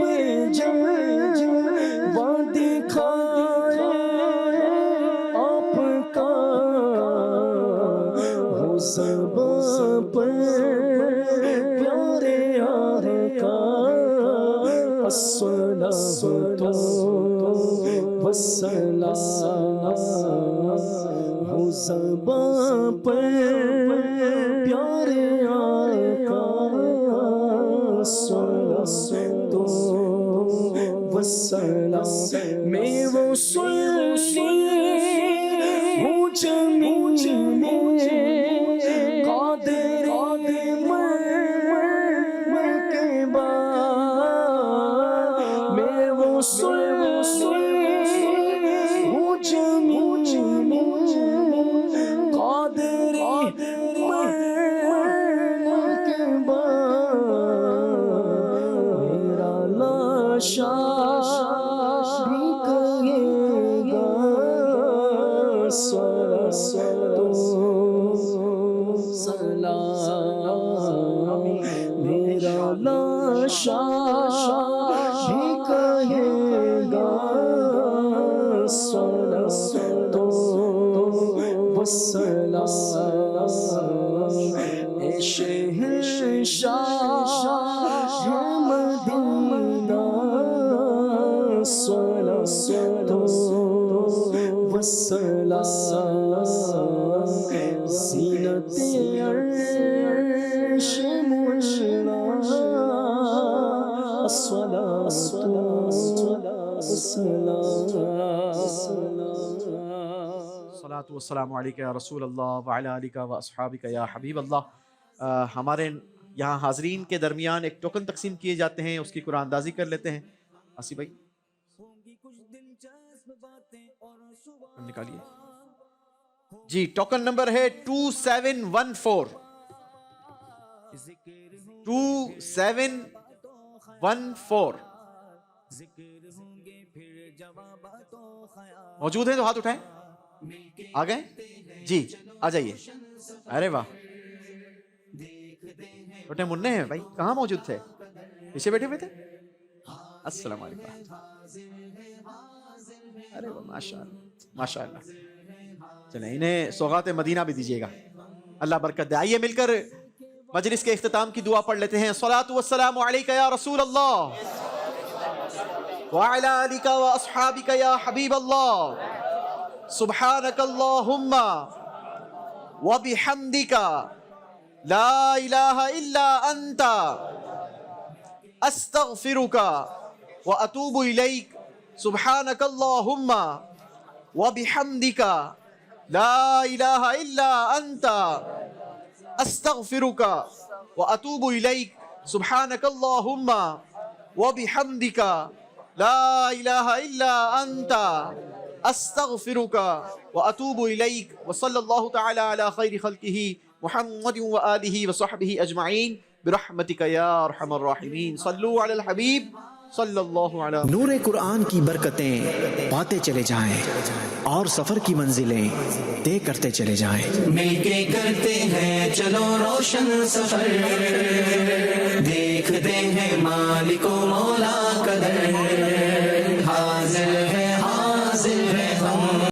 جلوہ دکھائیں آپ کا، ہو زبان پر پیارے آقا الصلاۃ والسلام، ہو زبان پر پیارے آقا الصلاۃ والسلام، میں وہ سلسلے ہوں زمین میں قادر میں وہ سلسلے ہوں زمین میں قادر میرا لاشا بھی کہے گا سلام، میرا لاشا بھی کہے گا صلاۃ والسلام، اے شہنشاہ مدینہ صلاۃ والسلام، زینت عرش مجلا الصلاۃ الصلاۃ والسلام علیکہ یا رسول اللہ وعلی آلہ و اصحابہ یا حبیب اللہ۔ ہمارے یہاں حاضرین کے درمیان ایک ٹوکن تقسیم کیے جاتے ہیں، اس کی قرآن اندازی کر لیتے ہیں۔ آسی بھائی نکالیے جی، ٹوکن نمبر ہے 2714 2714۔ موجود ہیں تو ہاتھ اٹھائیں، آ گئے جی، آ جائیے۔ ارے واہ، چھوٹے منع ہیں بھائی، کہاں موجود تھے؟ پیچھے بیٹھے ہوئے تھے؟ السلام علیکم۔ ارے واہ، ماشاء اللہ ماشاء اللہ۔ چلیں انہیں سوغات مدینہ بھی دیجیے گا، اللہ برکت دے۔ آئیے مل کر مجلس کے اختتام کی دعا پڑھ لیتے ہیں۔ الصلاۃ والسلام علیکہ یا رسول اللہ وعلی آلک و اصحابک یا حبیب اللہ، سبحانک اللہم وبحمدک لا الہ الا انت استغفرک واتوب الیک، سبحانک اللہم وبحمدک لا الہ الا انت استغفرک واتوب الیک، سبحانک اللہم وبحمدک لا الہ الا انت استغفرک واتوب الیک، وصلی اللہ تعالی علی خیر خلقہ محمد وآلہ وصحبہ اجمعین برحمتک یا ارحم الراحمین۔ صلو علی الحبیب صلی اللہ علیہ وسلم۔ نور قرآن کی برکتیں پاتے چلے جائیں اور سفر کی منزلیں طے کرتے چلے جائیں۔ مل کے کرتے ہیں چلو روشن سفر، دیکھتے ہیں مالک و مولا کا در، حاضر ہے